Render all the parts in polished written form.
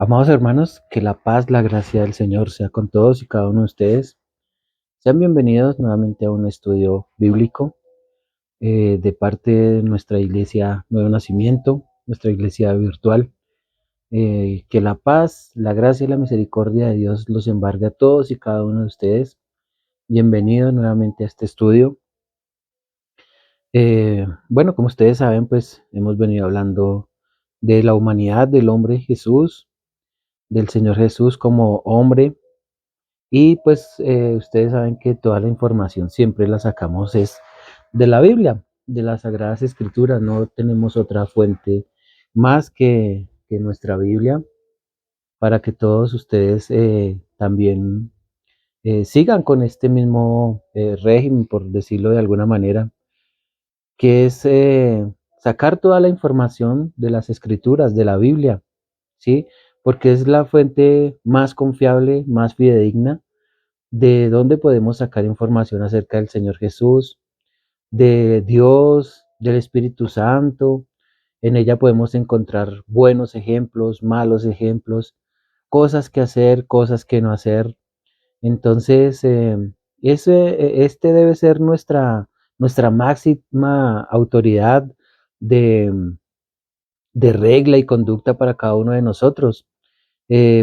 Amados hermanos, que la paz, la gracia del Señor sea con todos y cada uno de ustedes. Sean bienvenidos nuevamente a un estudio bíblico de parte de nuestra iglesia Nuevo Nacimiento, nuestra iglesia virtual. Que la paz, la gracia y la misericordia de Dios los embargue a todos y cada uno de ustedes. Bienvenidos nuevamente a este estudio. Bueno, como ustedes saben, pues hemos venido hablando de la humanidad del hombre Jesús, del Señor Jesús como hombre. Y pues ustedes saben que toda la información siempre la sacamos es de la Biblia, de las Sagradas Escrituras. No tenemos otra fuente más que nuestra Biblia para que todos ustedes también sigan con este mismo régimen, por decirlo de alguna manera, que es sacar toda la información de las Escrituras, de la Biblia, ¿sí? Porque es la fuente más confiable, más fidedigna de dónde podemos sacar información acerca del Señor Jesús, de Dios, del Espíritu Santo. En ella podemos encontrar buenos ejemplos, malos ejemplos, cosas que hacer, cosas que no hacer. Entonces, este debe ser nuestra máxima autoridad de, de regla y conducta para cada uno de nosotros.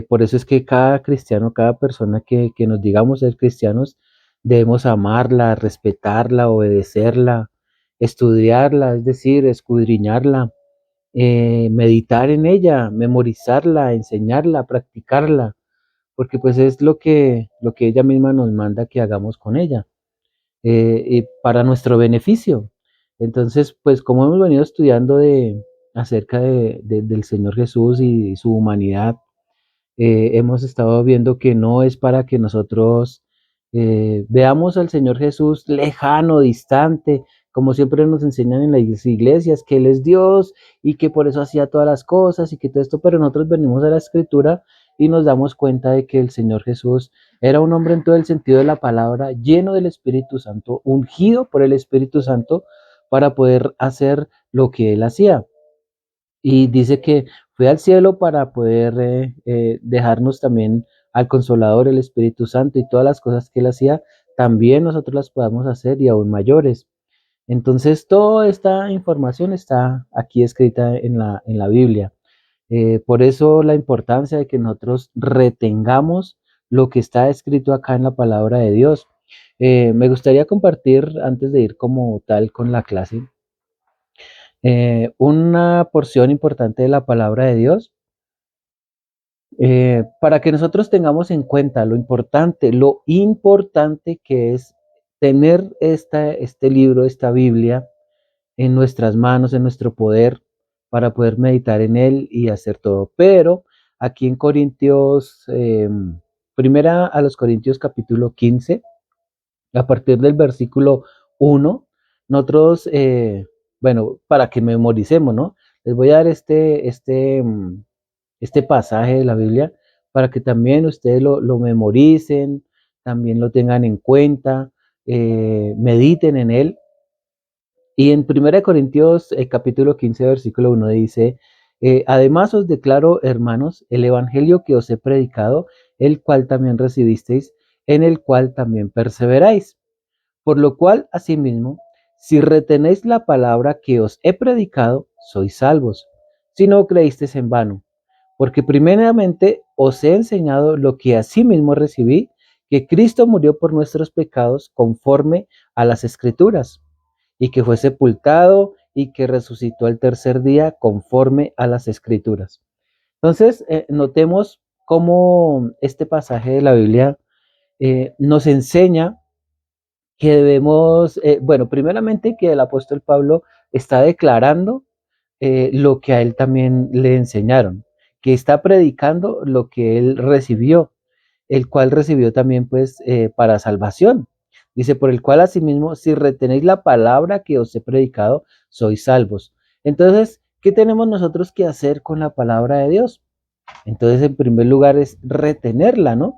Por eso es que cada cristiano, cada persona que nos digamos ser cristianos, debemos amarla, respetarla, obedecerla, estudiarla, es decir, escudriñarla, meditar en ella, memorizarla, enseñarla, practicarla, porque pues es lo que ella misma nos manda que hagamos con ella, y para nuestro beneficio. Entonces, pues como hemos venido estudiando acerca del Señor Jesús y su humanidad, hemos estado viendo que no es para que nosotros veamos al Señor Jesús lejano, distante, como siempre nos enseñan en las iglesias, que Él es Dios y que por eso hacía todas las cosas y que todo esto, pero nosotros venimos a la Escritura y nos damos cuenta de que el Señor Jesús era un hombre en todo el sentido de la palabra, lleno del Espíritu Santo, ungido por el Espíritu Santo para poder hacer lo que Él hacía. Y dice que fue al cielo para poder dejarnos también al Consolador, el Espíritu Santo, y todas las cosas que Él hacía, también nosotros las podamos hacer y aún mayores. Entonces, toda esta información está aquí escrita en la Biblia. Por eso la importancia de que nosotros retengamos lo que está escrito acá en la palabra de Dios. Me gustaría compartir, antes de ir como tal con la clase, una porción importante de la palabra de Dios, para que nosotros tengamos en cuenta lo importante que es tener este libro, esta Biblia en nuestras manos, en nuestro poder, para poder meditar en él y hacer todo. Pero aquí en Corintios, primera a los Corintios capítulo 15, a partir del versículo 1, nosotros, bueno, para que memoricemos, ¿no? Les voy a dar este pasaje de la Biblia para que también ustedes lo memoricen, también lo tengan en cuenta, mediten en él. Y en 1 Corintios capítulo 15, versículo 1 dice, además os declaro, hermanos, el evangelio que os he predicado, el cual también recibisteis, en el cual también perseveráis. Por lo cual, asimismo, si retenéis la palabra que os he predicado, sois salvos, si no creísteis en vano. Porque primeramente os he enseñado lo que asimismo recibí, que Cristo murió por nuestros pecados conforme a las Escrituras, y que fue sepultado y que resucitó al tercer día conforme a las Escrituras. Entonces, notemos cómo este pasaje de la Biblia nos enseña que debemos, bueno, primeramente que el apóstol Pablo está declarando lo que a él también le enseñaron, que está predicando lo que él recibió, el cual recibió también pues para salvación. Dice, por el cual asimismo, si retenéis la palabra que os he predicado, sois salvos. Entonces, ¿qué tenemos nosotros que hacer con la palabra de Dios? Entonces, en primer lugar es retenerla, ¿no?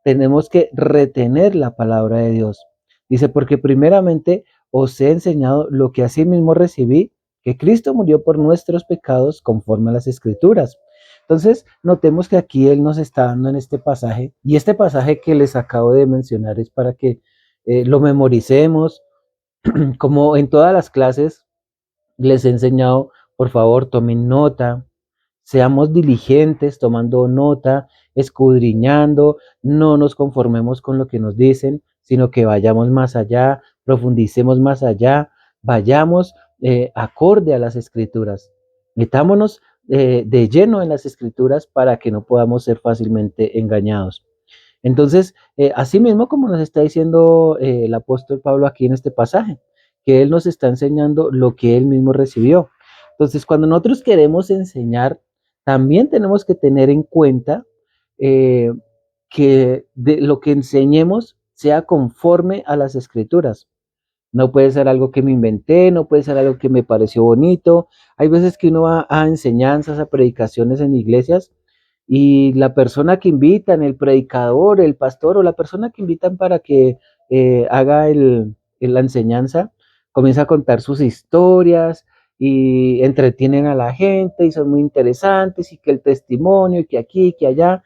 Tenemos que retener la palabra de Dios. Dice, porque primeramente os he enseñado lo que asimismo recibí, que Cristo murió por nuestros pecados conforme a las Escrituras. Entonces, notemos que aquí Él nos está dando en este pasaje, y este pasaje que les acabo de mencionar es para que lo memoricemos, como en todas las clases les he enseñado, por favor, tomen nota, seamos diligentes tomando nota, escudriñando, no nos conformemos con lo que nos dicen, sino que vayamos más allá, profundicemos más allá, vayamos acorde a las escrituras. Metámonos de lleno en las escrituras para que no podamos ser fácilmente engañados. Entonces, así mismo como nos está diciendo el apóstol Pablo aquí en este pasaje, que él nos está enseñando lo que él mismo recibió. Entonces, cuando nosotros queremos enseñar, también tenemos que tener en cuenta eh, que de lo que enseñemos sea conforme a las escrituras. No puede ser algo que me inventé, no puede ser algo que me pareció bonito. Hay veces que uno va a enseñanzas, a predicaciones en iglesias y la persona que invitan, el predicador, el pastor o la persona que invitan para que haga la enseñanza, comienza a contar sus historias y entretienen a la gente y son muy interesantes y que el testimonio y que aquí, que allá,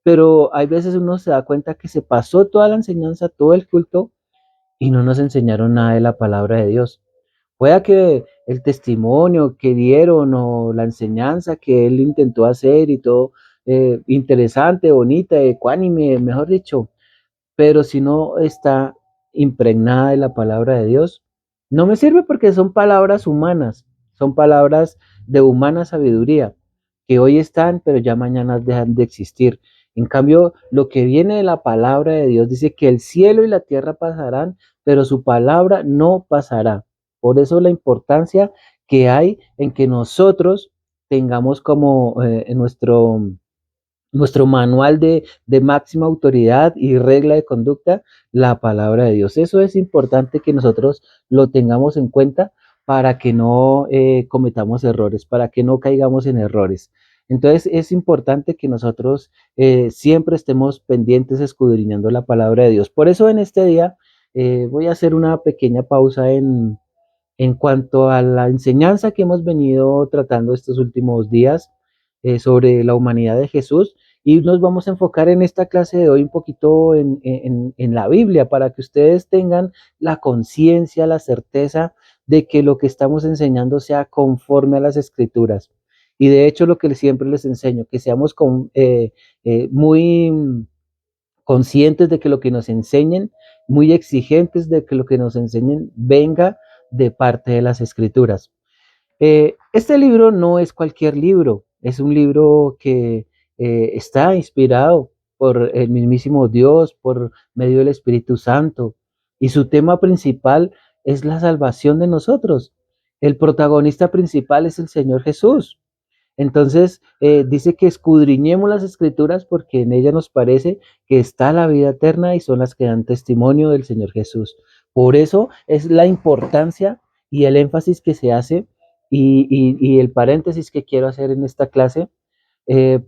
pero hay veces uno se da cuenta que se pasó toda la enseñanza, todo el culto y no nos enseñaron nada de la palabra de Dios. Pueda que el testimonio que dieron o la enseñanza que él intentó hacer y todo, interesante, bonita, ecuánime, mejor dicho, pero si no está impregnada de la palabra de Dios, no me sirve porque son palabras humanas, son palabras de humana sabiduría, que hoy están, pero ya mañana dejan de existir. En cambio, lo que viene de la palabra de Dios dice que el cielo y la tierra pasarán, pero su palabra no pasará. Por eso la importancia que hay en que nosotros tengamos como en nuestro manual de máxima autoridad y regla de conducta, la palabra de Dios. Eso es importante que nosotros lo tengamos en cuenta para que no cometamos errores, para que no caigamos en errores. Entonces es importante que nosotros siempre estemos pendientes escudriñando la palabra de Dios. Por eso en este día voy a hacer una pequeña pausa en cuanto a la enseñanza que hemos venido tratando estos últimos días sobre la humanidad de Jesús y nos vamos a enfocar en esta clase de hoy un poquito en la Biblia para que ustedes tengan la conciencia, la certeza de que lo que estamos enseñando sea conforme a las escrituras. Y de hecho lo que siempre les enseño, que seamos muy conscientes de que lo que nos enseñen, muy exigentes de que lo que nos enseñen venga de parte de las escrituras. Este libro no es cualquier libro, es un libro que está inspirado por el mismísimo Dios, por medio del Espíritu Santo, y su tema principal es la salvación de nosotros. El protagonista principal es el Señor Jesús. Entonces, dice que escudriñemos las escrituras porque en ellas nos parece que está la vida eterna y son las que dan testimonio del Señor Jesús. Por eso es la importancia y el énfasis que se hace y el paréntesis que quiero hacer en esta clase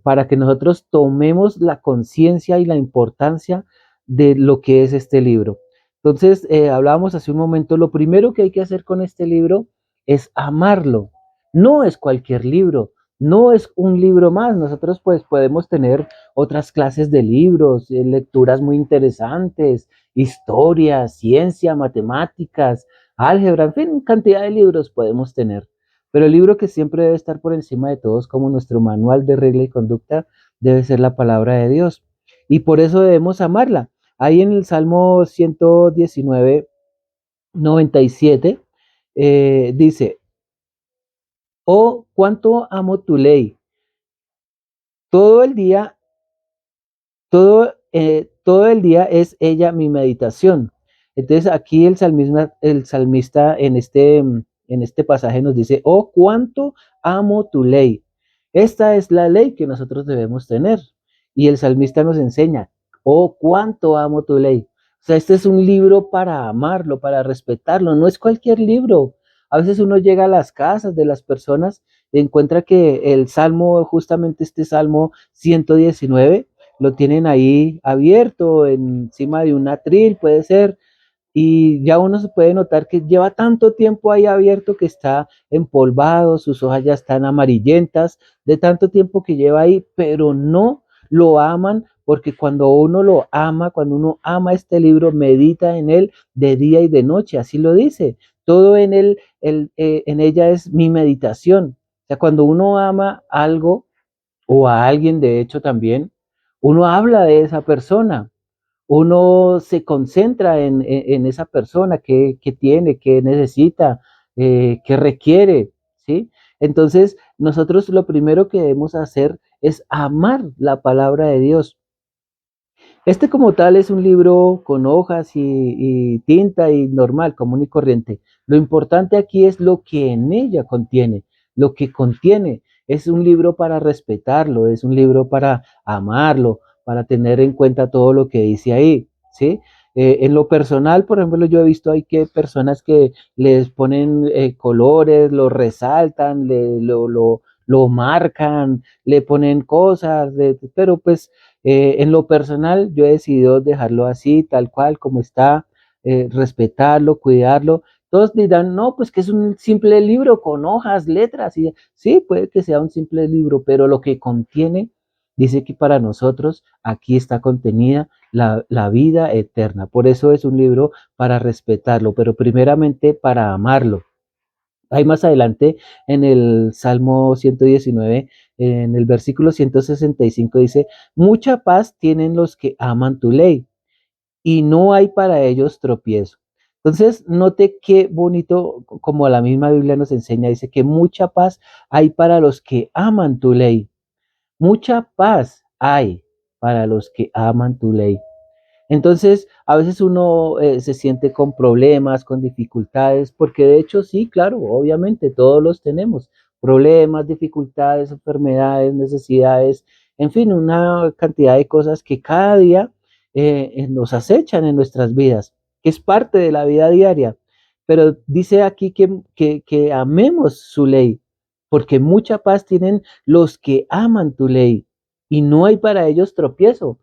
para que nosotros tomemos la conciencia y la importancia de lo que es este libro. Entonces, hablábamos hace un momento, lo primero que hay que hacer con este libro es amarlo. No es cualquier libro, no es un libro más. Nosotros pues podemos tener otras clases de libros, lecturas muy interesantes, historia, ciencia, matemáticas, álgebra, en fin, cantidad de libros podemos tener. Pero el libro que siempre debe estar por encima de todos como nuestro manual de regla y conducta debe ser la palabra de Dios. Y por eso debemos amarla. Ahí en el Salmo 119, 97, dice, oh, cuánto amo tu ley. Todo el día, todo el día es ella mi meditación. Entonces aquí el salmista en este pasaje nos dice, oh, cuánto amo tu ley. Esta es la ley que nosotros debemos tener. Y el salmista nos enseña, oh, cuánto amo tu ley. O sea, este es un libro para amarlo, para respetarlo, no es cualquier libro. A veces uno llega a las casas de las personas y encuentra que el salmo, justamente este salmo 119, lo tienen ahí abierto encima de un atril, puede ser, y ya uno se puede notar que lleva tanto tiempo ahí abierto que está empolvado, sus hojas ya están amarillentas, de tanto tiempo que lleva ahí, pero no lo aman, porque cuando uno lo ama, cuando uno ama este libro, medita en él de día y de noche, así lo dice. Todo en él, en ella es mi meditación. O sea, cuando uno ama algo o a alguien, de hecho también, uno habla de esa persona, uno se concentra en esa persona que tiene, que necesita, que requiere, ¿sí? Entonces, nosotros lo primero que debemos hacer es amar la palabra de Dios. Este como tal es un libro con hojas y tinta y normal, común y corriente. Lo importante aquí es lo que en ella contiene, lo que contiene. Es un libro para respetarlo, es un libro para amarlo, para tener en cuenta todo lo que dice ahí, ¿sí? En lo personal, por ejemplo, yo he visto ahí que personas que les ponen colores, lo resaltan, lo marcan, le ponen cosas, pero pues en lo personal, yo he decidido dejarlo así, tal cual, como está, respetarlo, cuidarlo. Todos dirán, no, pues que es un simple libro con hojas, letras. Y sí, puede que sea un simple libro, pero lo que contiene, dice que para nosotros aquí está contenida la vida eterna. Por eso es un libro para respetarlo, pero primeramente para amarlo. Hay más adelante en el Salmo 119, en el versículo 165 dice, mucha paz tienen los que aman tu ley y no hay para ellos tropiezo. Entonces, note qué bonito, como la misma Biblia nos enseña, dice que mucha paz hay para los que aman tu ley. Mucha paz hay para los que aman tu ley. Entonces, a veces uno se siente con problemas, con dificultades, porque de hecho sí, claro, obviamente todos los tenemos, problemas, dificultades, enfermedades, necesidades, en fin, una cantidad de cosas que cada día nos acechan en nuestras vidas, que es parte de la vida diaria. Pero dice aquí que amemos su ley, porque mucha paz tienen los que aman tu ley y no hay para ellos tropiezo.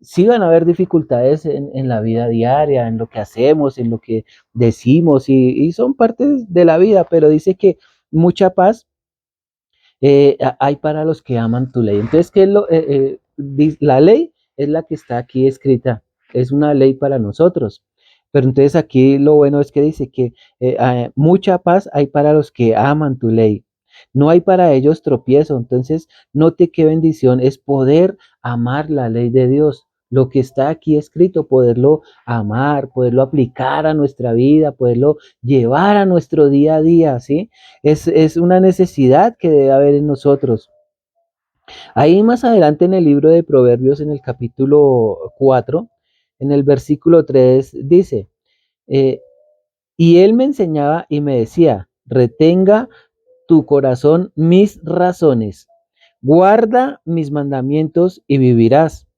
Sí van a haber dificultades en la vida diaria, en lo que hacemos, en lo que decimos, y son partes de la vida, pero dice que mucha paz hay para los que aman tu ley. Entonces, ¿qué es la ley? Es la que está aquí escrita, es una ley para nosotros. Pero entonces aquí lo bueno es que dice que mucha paz hay para los que aman tu ley. No hay para ellos tropiezo. Entonces, note qué bendición es poder amar la ley de Dios. Lo que está aquí escrito, poderlo amar, poderlo aplicar a nuestra vida, poderlo llevar a nuestro día a día, ¿sí? Es una necesidad que debe haber en nosotros. Ahí más adelante en el libro de Proverbios, en el capítulo 4, en el versículo 3 dice, eh, y él me enseñaba y me decía, retenga tu corazón mis razones, guarda mis mandamientos y vivirás.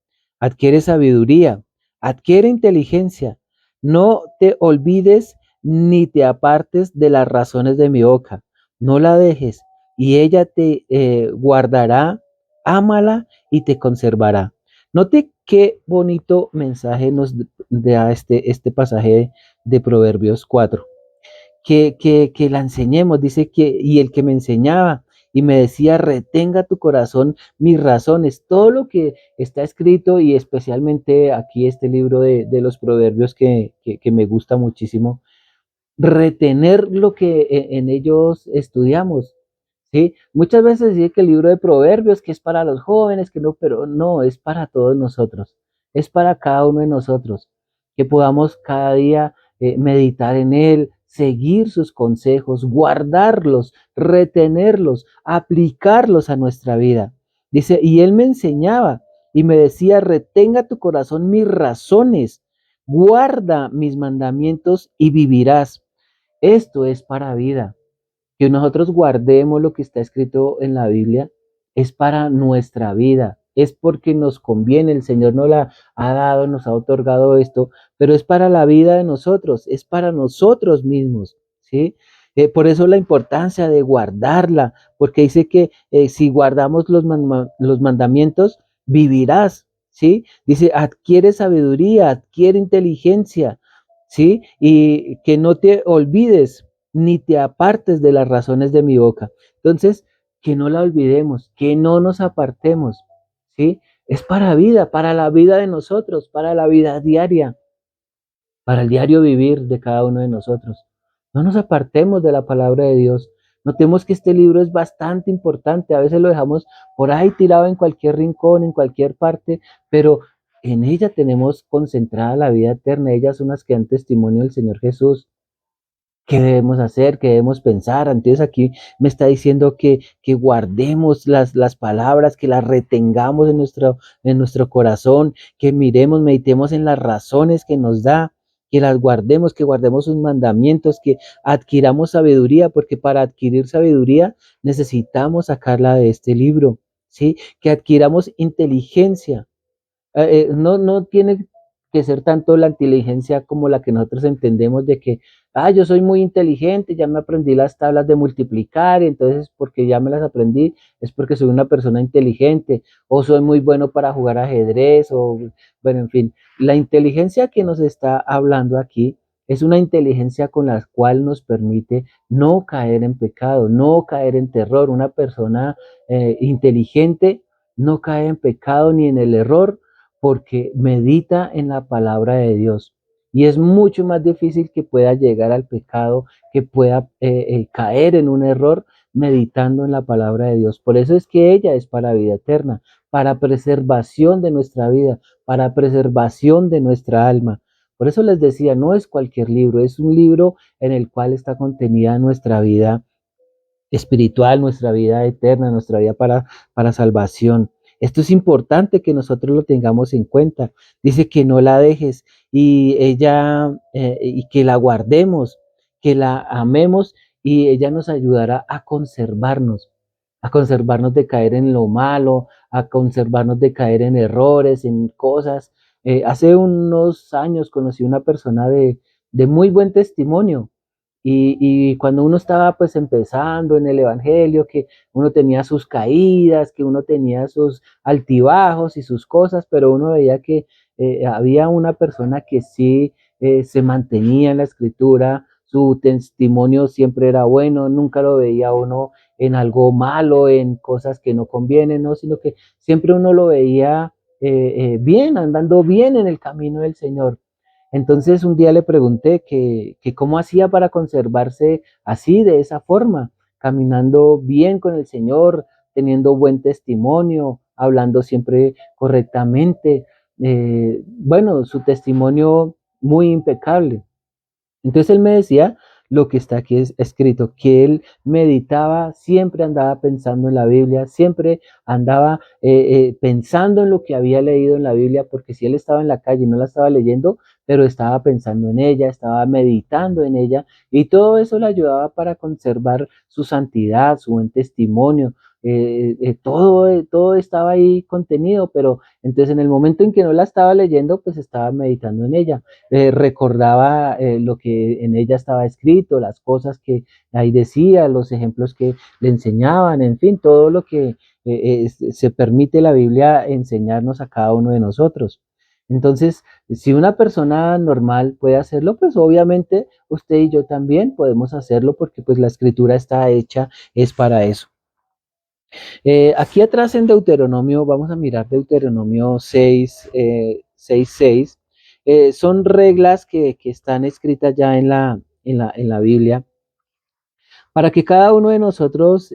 Adquiere sabiduría, adquiere inteligencia, no te olvides ni te apartes de las razones de mi boca, no la dejes y ella te guardará, ámala y te conservará. Note qué bonito mensaje nos da este pasaje de Proverbios 4 que la enseñemos, dice que, y el que me enseñaba y me decía, retenga tu corazón mis razones, todo lo que está escrito y especialmente aquí este libro de los proverbios que me gusta muchísimo, retener lo que en ellos estudiamos. ¿Sí? Muchas veces dice que el libro de Proverbios, que es para los jóvenes, que no, pero no, es para todos nosotros, es para cada uno de nosotros, que podamos cada día meditar en él, seguir sus consejos, guardarlos, retenerlos, aplicarlos a nuestra vida. Dice, y él me enseñaba y me decía, retenga tu corazón mis razones, guarda mis mandamientos y vivirás. Esto es para vida. Que nosotros guardemos lo que está escrito en la Biblia es para nuestra vida, es porque nos conviene, el Señor nos la ha dado, nos ha otorgado esto, pero es para la vida de nosotros, es para nosotros mismos, ¿sí? Por eso la importancia de guardarla, porque dice que si guardamos los mandamientos, vivirás, ¿sí? Dice, adquiere sabiduría, adquiere inteligencia, ¿sí? Y que no te olvides ni te apartes de las razones de mi boca. Entonces, que no la olvidemos, que no nos apartemos, ¿sí? Es para vida, para la vida de nosotros, para la vida diaria, para el diario vivir de cada uno de nosotros. No nos apartemos de la palabra de Dios. Notemos que este libro es bastante importante. A veces lo dejamos por ahí tirado en cualquier rincón, en cualquier parte, pero en ella tenemos concentrada la vida eterna. Ellas son las que dan testimonio del Señor Jesús. ¿Qué debemos hacer? ¿Qué debemos pensar? Entonces aquí me está diciendo que guardemos las palabras, que las retengamos en nuestro corazón, que miremos, meditemos en las razones que nos da, que las guardemos, que guardemos sus mandamientos, que adquiramos sabiduría, porque para adquirir sabiduría necesitamos sacarla de este libro, ¿sí? Que adquiramos inteligencia, no tiene que ser tanto la inteligencia como la que nosotros entendemos de que, yo soy muy inteligente, ya me aprendí las tablas de multiplicar, y entonces porque ya me las aprendí es porque soy una persona inteligente, o soy muy bueno para jugar ajedrez, o bueno, en fin, la inteligencia que nos está hablando aquí es una inteligencia con la cual nos permite no caer en pecado, no caer en terror. Una persona inteligente no cae en pecado ni en el error, porque medita en la palabra de Dios. Y es mucho más difícil que pueda llegar al pecado, que pueda caer en un error meditando en la palabra de Dios. Por eso es que ella es para vida eterna, para preservación de nuestra vida, para preservación de nuestra alma. Por eso les decía, no es cualquier libro, es un libro en el cual está contenida nuestra vida espiritual, nuestra vida eterna, nuestra vida para salvación. Esto es importante que nosotros lo tengamos en cuenta. Dice que no la dejes y que la guardemos, que la amemos y ella nos ayudará a conservarnos de caer en lo malo, a conservarnos de caer en errores, en cosas. Hace unos años conocí una persona de muy buen testimonio, y cuando uno estaba pues empezando en el Evangelio, que uno tenía sus caídas, que uno tenía sus altibajos y sus cosas, pero uno veía que había una persona que sí se mantenía en la escritura, su testimonio siempre era bueno, nunca lo veía uno en algo malo, en cosas que no convienen, ¿no? Sino que siempre uno lo veía bien, andando bien en el camino del Señor. Entonces un día le pregunté que cómo hacía para conservarse así, de esa forma, caminando bien con el Señor, teniendo buen testimonio, hablando siempre correctamente. Bueno, su testimonio muy impecable. Entonces él me decía lo que está aquí escrito, que él meditaba, siempre andaba pensando en la Biblia, siempre andaba pensando en lo que había leído en la Biblia, porque si él estaba en la calle y no la estaba leyendo, pero estaba pensando en ella, estaba meditando en ella, y todo eso le ayudaba para conservar su santidad, su buen testimonio. Todo estaba ahí contenido, pero entonces en el momento en que no la estaba leyendo, pues estaba meditando en ella, recordaba lo que en ella estaba escrito, las cosas que ahí decía, los ejemplos que le enseñaban, en fin, todo lo que se permite la Biblia enseñarnos a cada uno de nosotros. Entonces, si una persona normal puede hacerlo, pues obviamente usted y yo también podemos hacerlo, porque pues la escritura está hecha, es para eso. Aquí atrás en Deuteronomio, vamos a mirar Deuteronomio 6, 6, 6. Son reglas que están escritas ya en la Biblia, para que cada uno de nosotros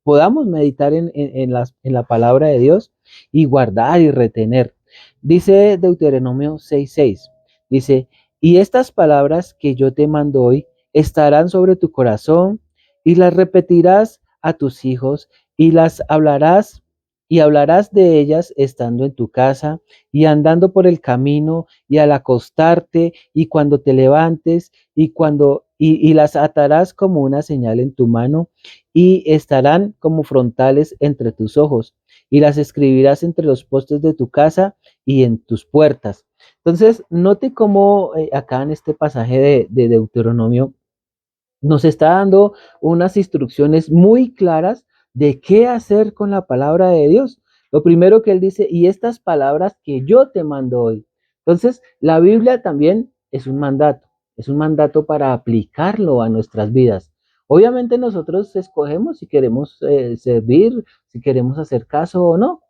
podamos meditar en la palabra de Dios y guardar y retener. Dice Deuteronomio 6:6, dice, y estas palabras que yo te mando hoy estarán sobre tu corazón y las repetirás a tus hijos y las hablarás y hablarás de ellas estando en tu casa y andando por el camino y al acostarte y cuando te levantes y las atarás como una señal en tu mano y estarán como frontales entre tus ojos y las escribirás entre los postes de tu casa y en tus puertas. Entonces, note cómo acá en este pasaje de Deuteronomio nos está dando unas instrucciones muy claras de qué hacer con la palabra de Dios. Lo primero que él dice, y estas palabras que yo te mando hoy. Entonces, la Biblia también es un mandato para aplicarlo a nuestras vidas. Obviamente nosotros escogemos si queremos servir, si queremos hacer caso o no,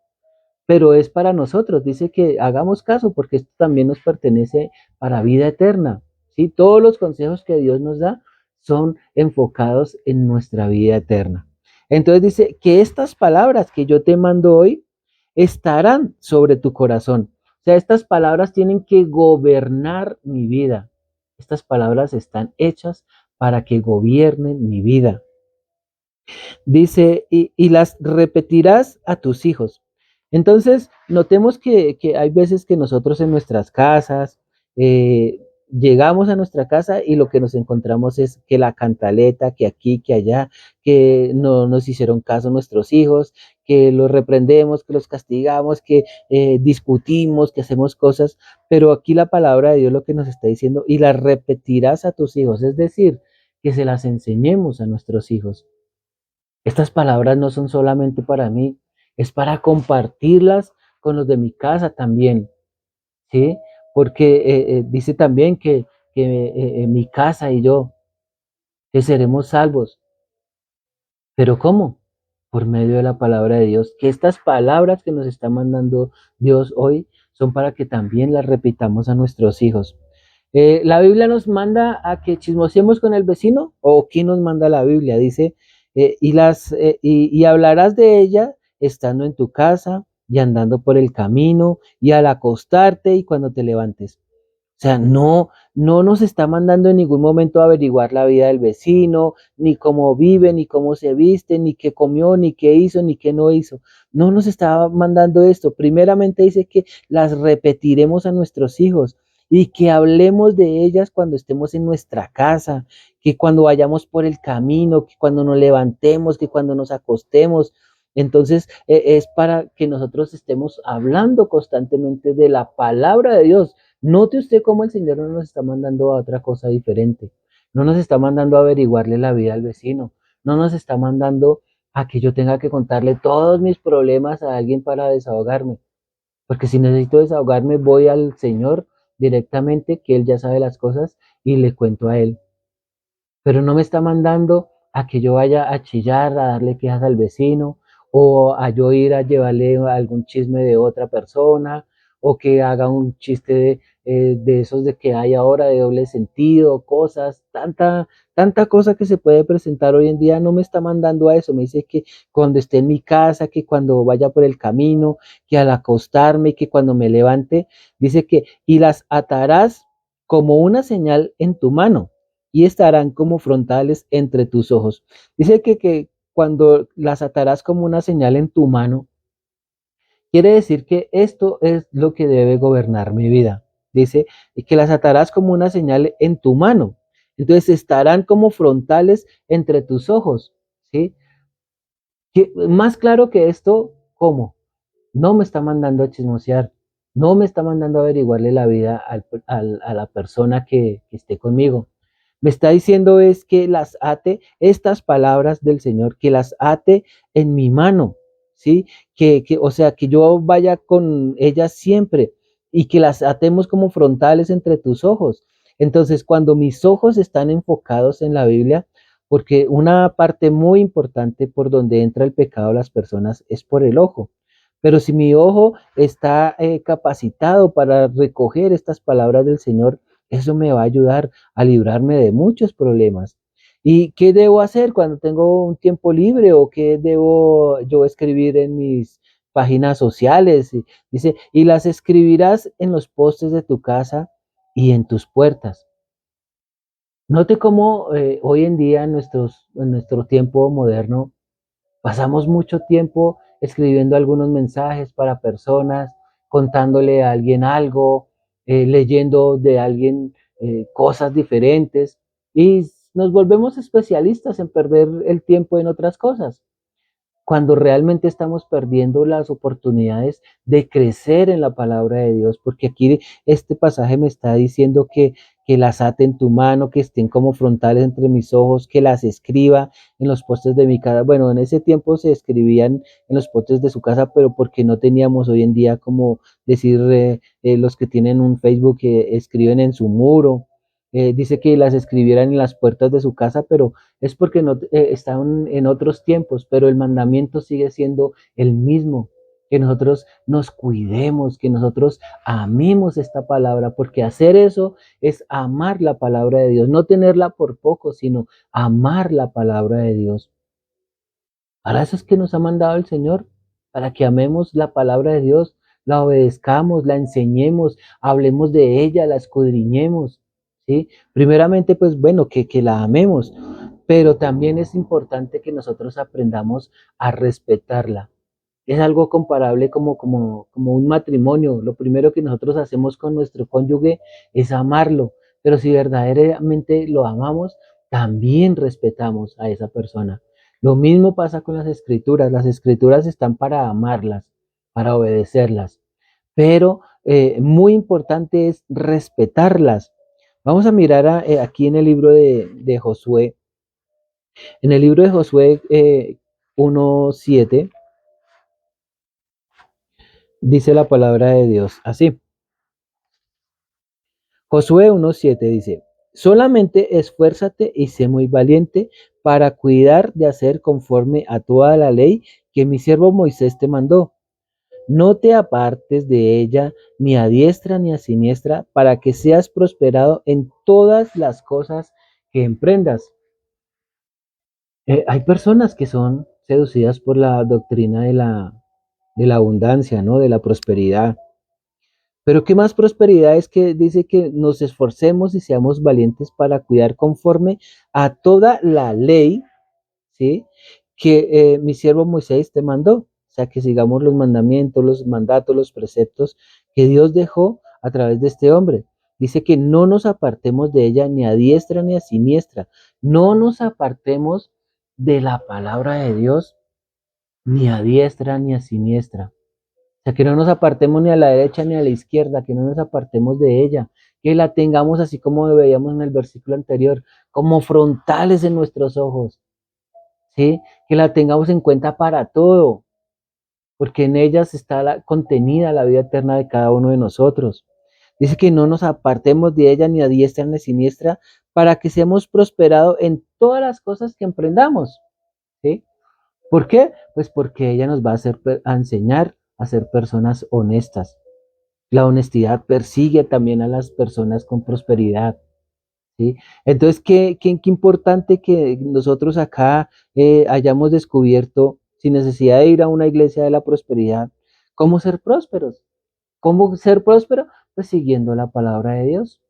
pero es para nosotros. Dice que hagamos caso porque esto también nos pertenece para vida eterna. ¿Sí? Todos los consejos que Dios nos da son enfocados en nuestra vida eterna. Entonces dice que estas palabras que yo te mando hoy estarán sobre tu corazón. O sea, estas palabras tienen que gobernar mi vida. Estas palabras están hechas para que gobiernen mi vida. Dice, y las repetirás a tus hijos. Entonces, notemos que hay veces que nosotros en nuestras casas, llegamos a nuestra casa y lo que nos encontramos es que la cantaleta, que aquí, que allá, que no nos hicieron caso nuestros hijos, que los reprendemos, que los castigamos, que discutimos, que hacemos cosas, pero aquí la palabra de Dios lo que nos está diciendo, y las repetirás a tus hijos, es decir, que se las enseñemos a nuestros hijos. Estas palabras no son solamente para mí, es para compartirlas con los de mi casa también, ¿sí? Porque dice también que mi casa y yo, que seremos salvos. ¿Pero cómo? Por medio de la palabra de Dios. Que estas palabras que nos está mandando Dios hoy son para que también las repitamos a nuestros hijos. La Biblia nos manda a que chismosemos con el vecino, o ¿quién nos manda la Biblia? Dice, y hablarás de ella estando en tu casa y andando por el camino y al acostarte y cuando te levantes. O sea, no nos está mandando en ningún momento a averiguar la vida del vecino, ni cómo vive, ni cómo se viste, ni qué comió, ni qué hizo, ni qué no hizo. No nos está mandando esto. Primeramente dice que las repetiremos a nuestros hijos y que hablemos de ellas cuando estemos en nuestra casa, que cuando vayamos por el camino, que cuando nos levantemos, que cuando nos acostemos. Entonces, es para que nosotros estemos hablando constantemente de la palabra de Dios. Note usted cómo el Señor no nos está mandando a otra cosa diferente. No nos está mandando a averiguarle la vida al vecino. No nos está mandando a que yo tenga que contarle todos mis problemas a alguien para desahogarme. Porque si necesito desahogarme, voy al Señor directamente, que Él ya sabe las cosas, y le cuento a Él. Pero no me está mandando a que yo vaya a chillar, a darle quejas al vecino, o a yo ir a llevarle algún chisme de otra persona, o que haga un chiste de esos de que hay ahora de doble sentido, cosas, tanta cosa que se puede presentar hoy en día, no me está mandando a eso, me dice que cuando esté en mi casa, que cuando vaya por el camino, que al acostarme, que cuando me levante, dice que, y las atarás como una señal en tu mano y estarán como frontales entre tus ojos. Dice que cuando las atarás como una señal en tu mano, quiere decir que esto es lo que debe gobernar mi vida. Dice que las atarás como una señal en tu mano. Entonces estarán como frontales entre tus ojos. ¿Sí? Más claro que esto, ¿cómo? No me está mandando a chismosear, no me está mandando a averiguarle la vida a la persona que esté conmigo. Me está diciendo es que las ate estas palabras del Señor, que las ate en mi mano, ¿sí? O sea, que yo vaya con ellas siempre y que las atemos como frontales entre tus ojos. Entonces, cuando mis ojos están enfocados en la Biblia, porque una parte muy importante por donde entra el pecado de las personas es por el ojo. Pero si mi ojo está capacitado para recoger estas palabras del Señor, eso me va a ayudar a librarme de muchos problemas. ¿Y qué debo hacer cuando tengo un tiempo libre o qué debo yo escribir en mis páginas sociales? Dice, y las escribirás en los postes de tu casa y en tus puertas. Note cómo hoy en día, en nuestro tiempo moderno, pasamos mucho tiempo escribiendo algunos mensajes para personas, contándole a alguien algo, leyendo de alguien cosas diferentes y nos volvemos especialistas en perder el tiempo en otras cosas cuando realmente estamos perdiendo las oportunidades de crecer en la palabra de Dios, porque aquí este pasaje me está diciendo que las ate en tu mano, que estén como frontales entre mis ojos, que las escriba en los postes de mi casa. Bueno, en ese tiempo se escribían en los postes de su casa, pero porque no teníamos hoy en día como decir los que tienen un Facebook que escriben en su muro. Dice que las escribieran en las puertas de su casa, pero es porque no estaban en otros tiempos, pero el mandamiento sigue siendo el mismo, que nosotros nos cuidemos, que nosotros amemos esta palabra, porque hacer eso es amar la palabra de Dios, no tenerla por poco, sino amar la palabra de Dios. Para eso es que nos ha mandado el Señor, para que amemos la palabra de Dios, la obedezcamos, la enseñemos, hablemos de ella, la escudriñemos, ¿sí? Primeramente, pues bueno, que la amemos, pero también es importante que nosotros aprendamos a respetarla. Es algo comparable como un matrimonio. Lo primero que nosotros hacemos con nuestro cónyuge es amarlo, pero si verdaderamente lo amamos, también respetamos a esa persona. Lo mismo pasa con las escrituras están para amarlas, para obedecerlas, pero muy importante es respetarlas. Vamos a mirar aquí en el libro de Josué, en el libro de Josué 1:7, dice la palabra de Dios así. Josué 1:7 dice, solamente esfuérzate y sé muy valiente para cuidar de hacer conforme a toda la ley que mi siervo Moisés te mandó. No te apartes de ella ni a diestra ni a siniestra para que seas prosperado en todas las cosas que emprendas. Hay personas que son seducidas por la doctrina de la abundancia, ¿no? De la prosperidad. Pero qué más prosperidad es que dice que nos esforcemos y seamos valientes para cuidar conforme a toda la ley, ¿sí? Que mi siervo Moisés te mandó. O sea, que sigamos los mandamientos, los mandatos, los preceptos que Dios dejó a través de este hombre. Dice que no nos apartemos de ella ni a diestra ni a siniestra. No nos apartemos de la palabra de Dios ni a diestra ni a siniestra. O sea, que no nos apartemos ni a la derecha ni a la izquierda, que no nos apartemos de ella, que la tengamos así como veíamos en el versículo anterior, como frontales en nuestros ojos, ¿sí? Que la tengamos en cuenta para todo, porque en ellas está contenida la vida eterna de cada uno de nosotros. Dice que no nos apartemos de ella ni a diestra ni a siniestra, para que seamos prosperados en todas las cosas que emprendamos, ¿sí? ¿Por qué? Pues porque ella nos va a enseñar a ser personas honestas. La honestidad persigue también a las personas con prosperidad, ¿sí? Entonces, qué importante que nosotros acá hayamos descubierto, sin necesidad de ir a una iglesia de la prosperidad, cómo ser prósperos. ¿Cómo ser próspero? Pues siguiendo la palabra de Dios,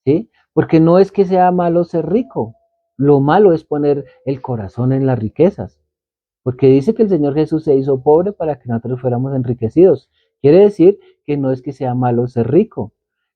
¿sí? Porque no es que sea malo ser rico, lo malo es poner el corazón en las riquezas. Porque dice que el Señor Jesús se hizo pobre para que nosotros fuéramos enriquecidos. Quiere decir que no es que sea malo ser rico,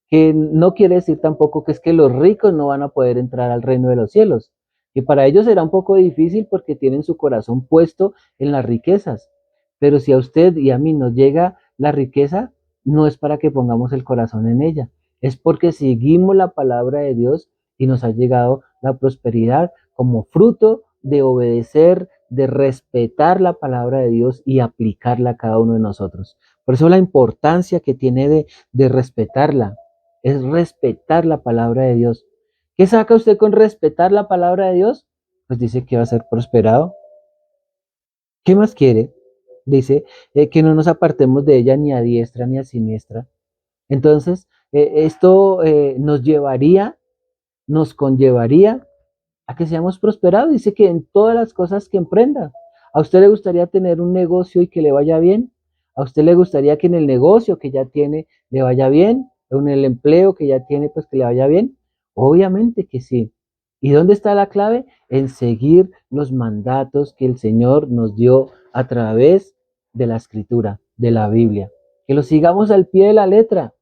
que no quiere decir tampoco que es que los ricos no van a poder entrar al reino de los cielos. Y para ellos será un poco difícil porque tienen su corazón puesto en las riquezas. Pero si a usted y a mí nos llega la riqueza, no es para que pongamos el corazón en ella, es porque seguimos la palabra de Dios y nos ha llegado la prosperidad como fruto de obedecer, de respetar la palabra de Dios y aplicarla a cada uno de nosotros. Por eso la importancia que tiene de respetarla, es respetar la palabra de Dios. ¿Qué saca usted con respetar la palabra de Dios? Pues dice que va a ser prosperado. ¿Qué más quiere? Dice que no nos apartemos de ella ni a diestra ni a siniestra. Entonces, esto nos conllevaría a que seamos prosperados. Dice que en todas las cosas que emprenda. ¿A usted le gustaría tener un negocio y que le vaya bien? ¿A usted le gustaría que en el negocio que ya tiene le vaya bien? ¿O en el empleo que ya tiene, pues que le vaya bien? Obviamente que sí. ¿Y dónde está la clave? En seguir los mandatos que el Señor nos dio a través de la Escritura, de la Biblia. Que lo sigamos al pie de la letra.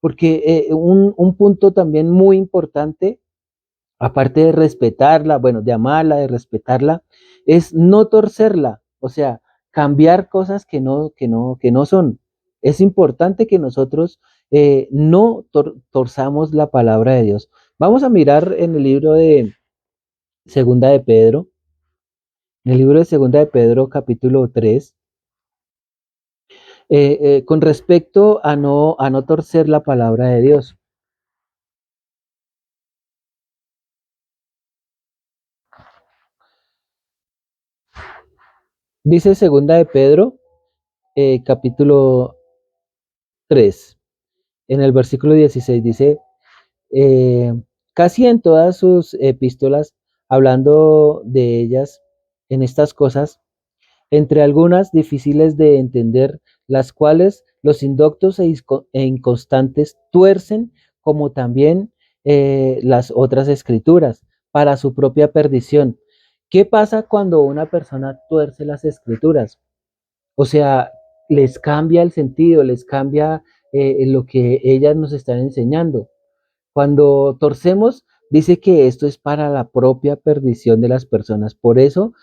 Porque un punto también muy importante, aparte de respetarla, bueno, de amarla, de respetarla, es no torcerla, o sea, cambiar cosas que no son. Es importante que nosotros no torzamos la palabra de Dios. Vamos a mirar en el libro de Segunda de Pedro, en el libro de Segunda de Pedro, capítulo 3, con respecto a no torcer la palabra de Dios. Dice Segunda de Pedro, capítulo 3, en el versículo 16, dice, eh, casi en todas sus epístolas, hablando de ellas, en estas cosas, entre algunas difíciles de entender, las cuales los indoctos e inconstantes tuercen, como también las otras escrituras, para su propia perdición. ¿Qué pasa cuando una persona tuerce las escrituras? O sea, les cambia el sentido, les cambia lo que ellas nos están enseñando. Cuando torcemos, dice que esto es para la propia perdición de las personas. Por eso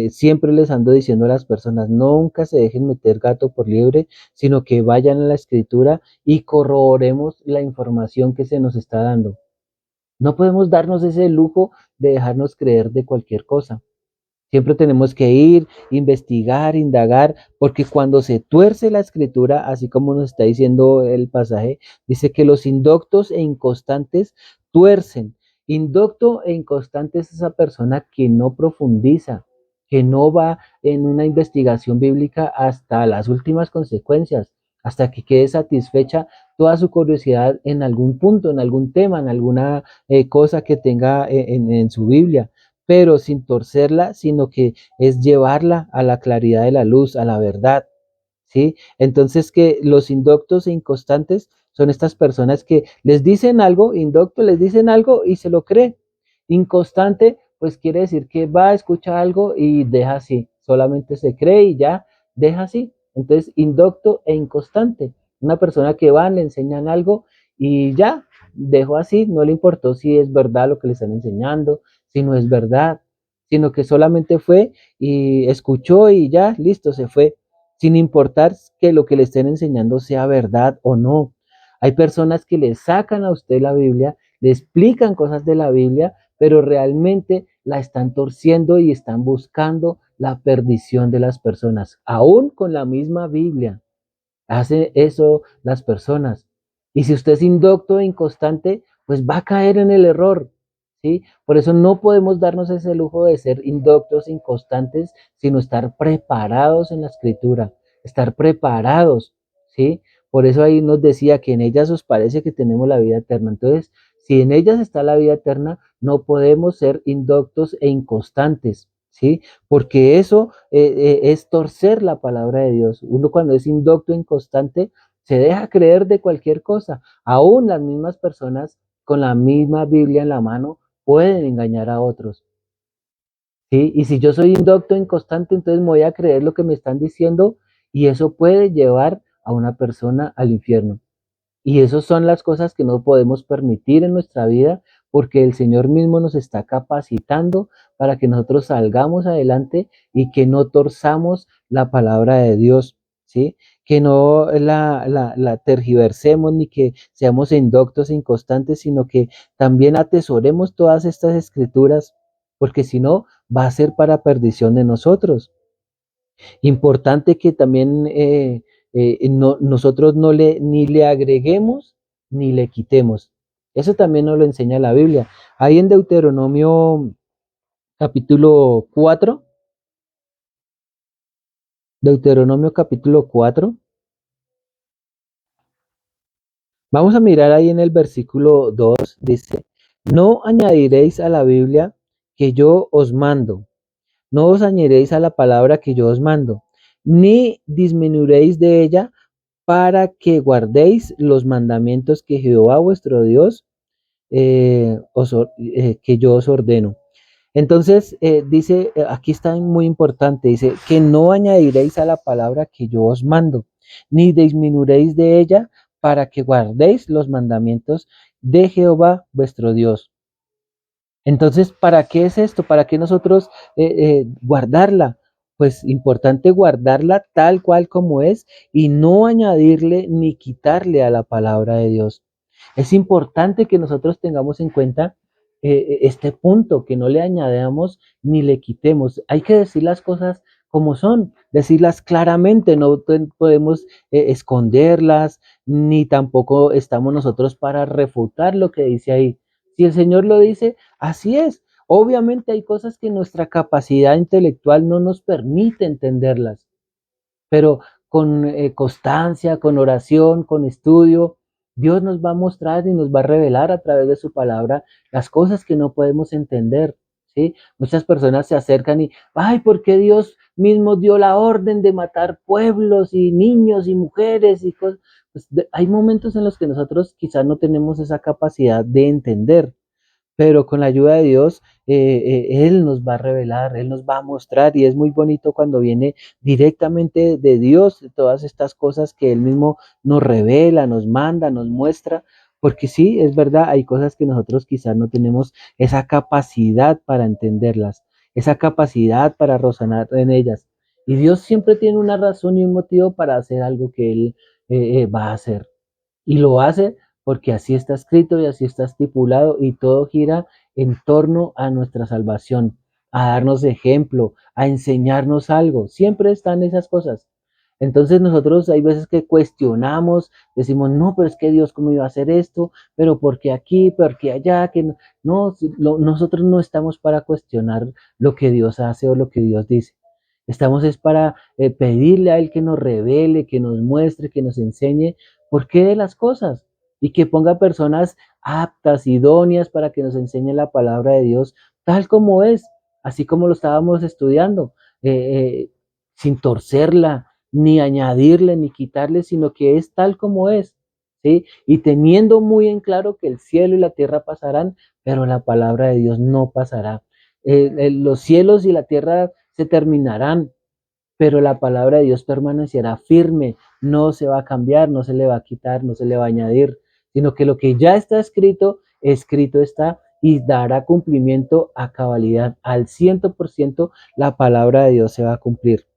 siempre les ando diciendo a las personas, nunca se dejen meter gato por liebre, sino que vayan a la escritura y corroboremos la información que se nos está dando. No podemos darnos ese lujo de dejarnos creer de cualquier cosa. Siempre tenemos que ir, investigar, indagar, porque cuando se tuerce la escritura, así como nos está diciendo el pasaje, dice que los indoctos e inconstantes tuercen. Indocto e inconstante es esa persona que no profundiza, que no va en una investigación bíblica hasta las últimas consecuencias, hasta que quede satisfecha toda su curiosidad en algún punto, en algún tema, en alguna cosa que tenga en su Biblia, pero sin torcerla, sino que es llevarla a la claridad de la luz, a la verdad, ¿sí? Entonces que los indoctos e inconstantes son estas personas que les dicen algo, indocto les dicen algo y se lo cree. Inconstante, pues quiere decir que va a escuchar algo y deja así, solamente se cree y ya deja así. Entonces, indocto e inconstante, una persona que va, le enseñan algo y ya dejó así, no le importó si es verdad lo que le están enseñando, si no es verdad, sino que solamente fue y escuchó y ya, listo, se fue sin importar que lo que le estén enseñando sea verdad o no. Hay personas que le sacan a usted la Biblia, le explican cosas de la Biblia, pero realmente la están torciendo y están buscando la perdición de las personas, aún con la misma Biblia. Hace eso las personas. Y si usted es indocto e inconstante, pues va a caer en el error, ¿sí? Por eso no podemos darnos ese lujo de ser indoctos e inconstantes, sino estar preparados en la escritura, estar preparados, ¿sí? Por eso ahí nos decía que en ellas os parece que tenemos la vida eterna. Entonces, si en ellas está la vida eterna, no podemos ser indoctos e inconstantes, ¿sí? Porque eso es torcer la palabra de Dios. Uno cuando es indocto, inconstante, se deja creer de cualquier cosa. Aún las mismas personas con la misma Biblia en la mano pueden engañar a otros, ¿sí? Y si yo soy indocto, inconstante, entonces me voy a creer lo que me están diciendo y eso puede llevar a una persona al infierno. Y esas son las cosas que no podemos permitir en nuestra vida porque el Señor mismo nos está capacitando para que nosotros salgamos adelante y que no torzamos la palabra de Dios, ¿sí? Que no la tergiversemos ni que seamos indoctos e inconstantes, sino que también atesoremos todas estas escrituras, porque si no, va a ser para perdición de nosotros. Importante que también nosotros no le, ni le agreguemos ni le quitemos. Eso también nos lo enseña la Biblia. Ahí en Deuteronomio capítulo 4, Deuteronomio capítulo 4, vamos a mirar ahí en el versículo 2, dice, no añadiréis a la Biblia que yo os mando, no os añadiréis a la palabra que yo os mando, ni disminuiréis de ella para que guardéis los mandamientos que Jehová vuestro Dios que yo os ordeno. Entonces, dice, aquí está muy importante, dice, que no añadiréis a la palabra que yo os mando, ni disminuiréis de ella para que guardéis los mandamientos de Jehová vuestro Dios. Entonces, ¿para qué es esto? ¿Para qué nosotros guardarla? Pues importante guardarla tal cual como es y no añadirle ni quitarle a la palabra de Dios. Es importante que nosotros tengamos en cuenta este punto, que no le añadamos ni le quitemos. Hay que decir las cosas como son, decirlas claramente, no podemos esconderlas, ni tampoco estamos nosotros para refutar lo que dice ahí. Si el Señor lo dice, así es. Obviamente hay cosas que nuestra capacidad intelectual no nos permite entenderlas, pero con constancia, con oración, con estudio, Dios nos va a mostrar y nos va a revelar a través de su palabra las cosas que no podemos entender, ¿sí? Muchas personas se acercan y, ay, ¿por qué Dios mismo dio la orden de matar pueblos y niños y mujeres y cosas? Pues hay momentos en los que nosotros quizás no tenemos esa capacidad de entender, pero con la ayuda de Dios, Él nos va a revelar, Él nos va a mostrar, y es muy bonito cuando viene directamente de Dios todas estas cosas que Él mismo nos revela, nos manda, nos muestra, porque sí, es verdad, hay cosas que nosotros quizás no tenemos esa capacidad para entenderlas, esa capacidad para razonar en ellas. Y Dios siempre tiene una razón y un motivo para hacer algo que Él va a hacer. Y lo hace porque así está escrito y así está estipulado, y todo gira en torno a nuestra salvación, a darnos ejemplo, a enseñarnos algo. Siempre están esas cosas. Entonces nosotros hay veces que cuestionamos, decimos, no, pero es que Dios cómo iba a hacer esto, pero ¿por qué aquí, por qué allá? Que no, nosotros no estamos para cuestionar lo que Dios hace o lo que Dios dice. Estamos es para pedirle a Él que nos revele, que nos muestre, que nos enseñe por qué de las cosas, y que ponga personas aptas, idóneas para que nos enseñen la palabra de Dios tal como es, así como lo estábamos estudiando, eh, eh, sin torcerla, ni añadirle, ni quitarle, sino que es tal como es, ¿sí? Y teniendo muy en claro que el cielo y la tierra pasarán, pero la palabra de Dios no pasará. Los cielos y la tierra se terminarán, pero la palabra de Dios permanecerá firme, no se va a cambiar, no se le va a quitar, no se le va a añadir, sino que lo que ya está escrito, escrito está, y dará cumplimiento a cabalidad, al 100% la palabra de Dios se va a cumplir.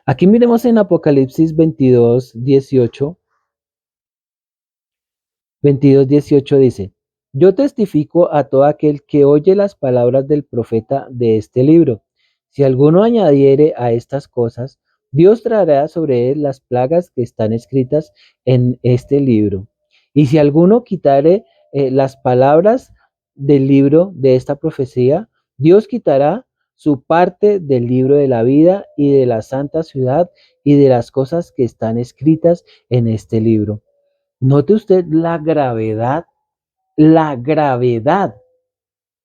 Aquí miremos en Apocalipsis 22:18 dice, yo testifico a todo aquel que oye las palabras del profeta de este libro. Si alguno añadiere a estas cosas, Dios traerá sobre él las plagas que están escritas en este libro. Y si alguno quitare las palabras del libro de esta profecía, Dios quitará su parte del libro de la vida y de la santa ciudad y de las cosas que están escritas en este libro. Note usted la gravedad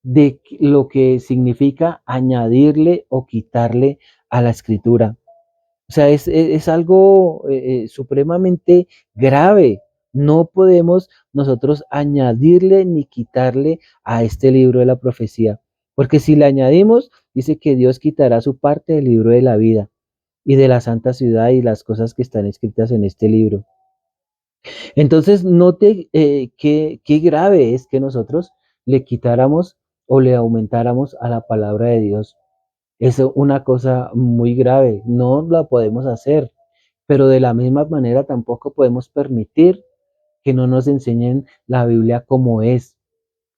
de lo que significa añadirle o quitarle a la escritura. O sea, es algo supremamente grave. No podemos nosotros añadirle ni quitarle a este libro de la profecía, porque si le añadimos, dice que Dios quitará su parte del libro de la vida y de la santa ciudad y las cosas que están escritas en este libro. Entonces, note qué grave es que nosotros le quitáramos o le aumentáramos a la palabra de Dios. Es una cosa muy grave, no la podemos hacer, pero de la misma manera tampoco podemos permitir que no nos enseñen la Biblia como es,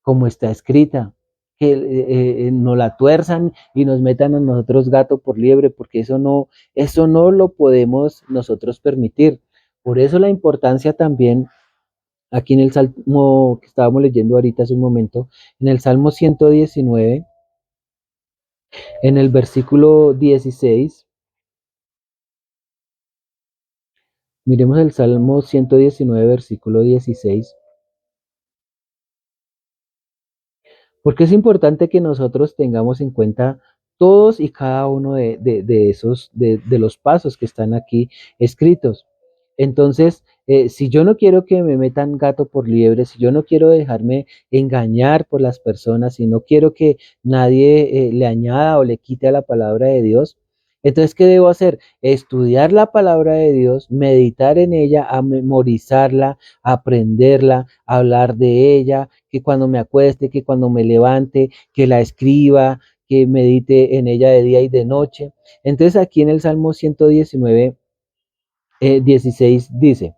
como está escrita, que no la tuerzan y nos metan a nosotros gato por liebre, porque eso no lo podemos nosotros permitir. Por eso la importancia también aquí en el Salmo que estábamos leyendo ahorita hace un momento, en el Salmo 119, en el versículo 16, miremos el Salmo 119, versículo 16, porque es importante que nosotros tengamos en cuenta todos y cada uno de esos, de los pasos que están aquí escritos. Entonces, si yo no quiero que me metan gato por liebre, si yo no quiero dejarme engañar por las personas, si no quiero que nadie le añada o le quite a la palabra de Dios, entonces, ¿qué debo hacer? Estudiar la palabra de Dios, meditar en ella, a memorizarla, aprenderla, hablar de ella, que cuando me acueste, que cuando me levante, que la escriba, que medite en ella de día y de noche. Entonces, aquí en el Salmo 119, 16 dice,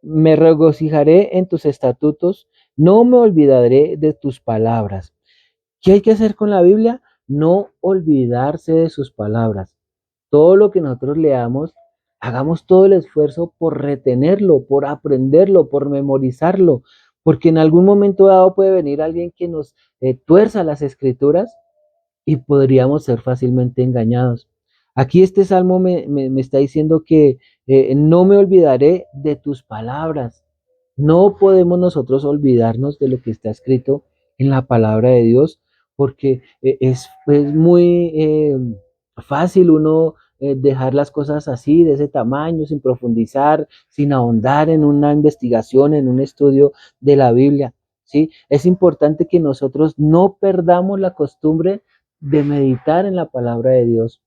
Me regocijaré en tus estatutos, no me olvidaré de tus palabras. ¿Qué hay que hacer con la Biblia? No olvidarse de sus palabras. Todo lo que nosotros leamos, hagamos todo el esfuerzo por retenerlo, por aprenderlo, por memorizarlo, porque en algún momento dado puede venir alguien que nos tuerza las escrituras y podríamos ser fácilmente engañados. Aquí este salmo me está diciendo que no me olvidaré de tus palabras. No podemos nosotros olvidarnos de lo que está escrito en la palabra de Dios, porque es muy fácil uno dejar las cosas así, de ese tamaño, sin profundizar, sin ahondar en una investigación, en un estudio de la Biblia. ¿Sí? Es importante que nosotros no perdamos la costumbre de meditar en la palabra de Dios.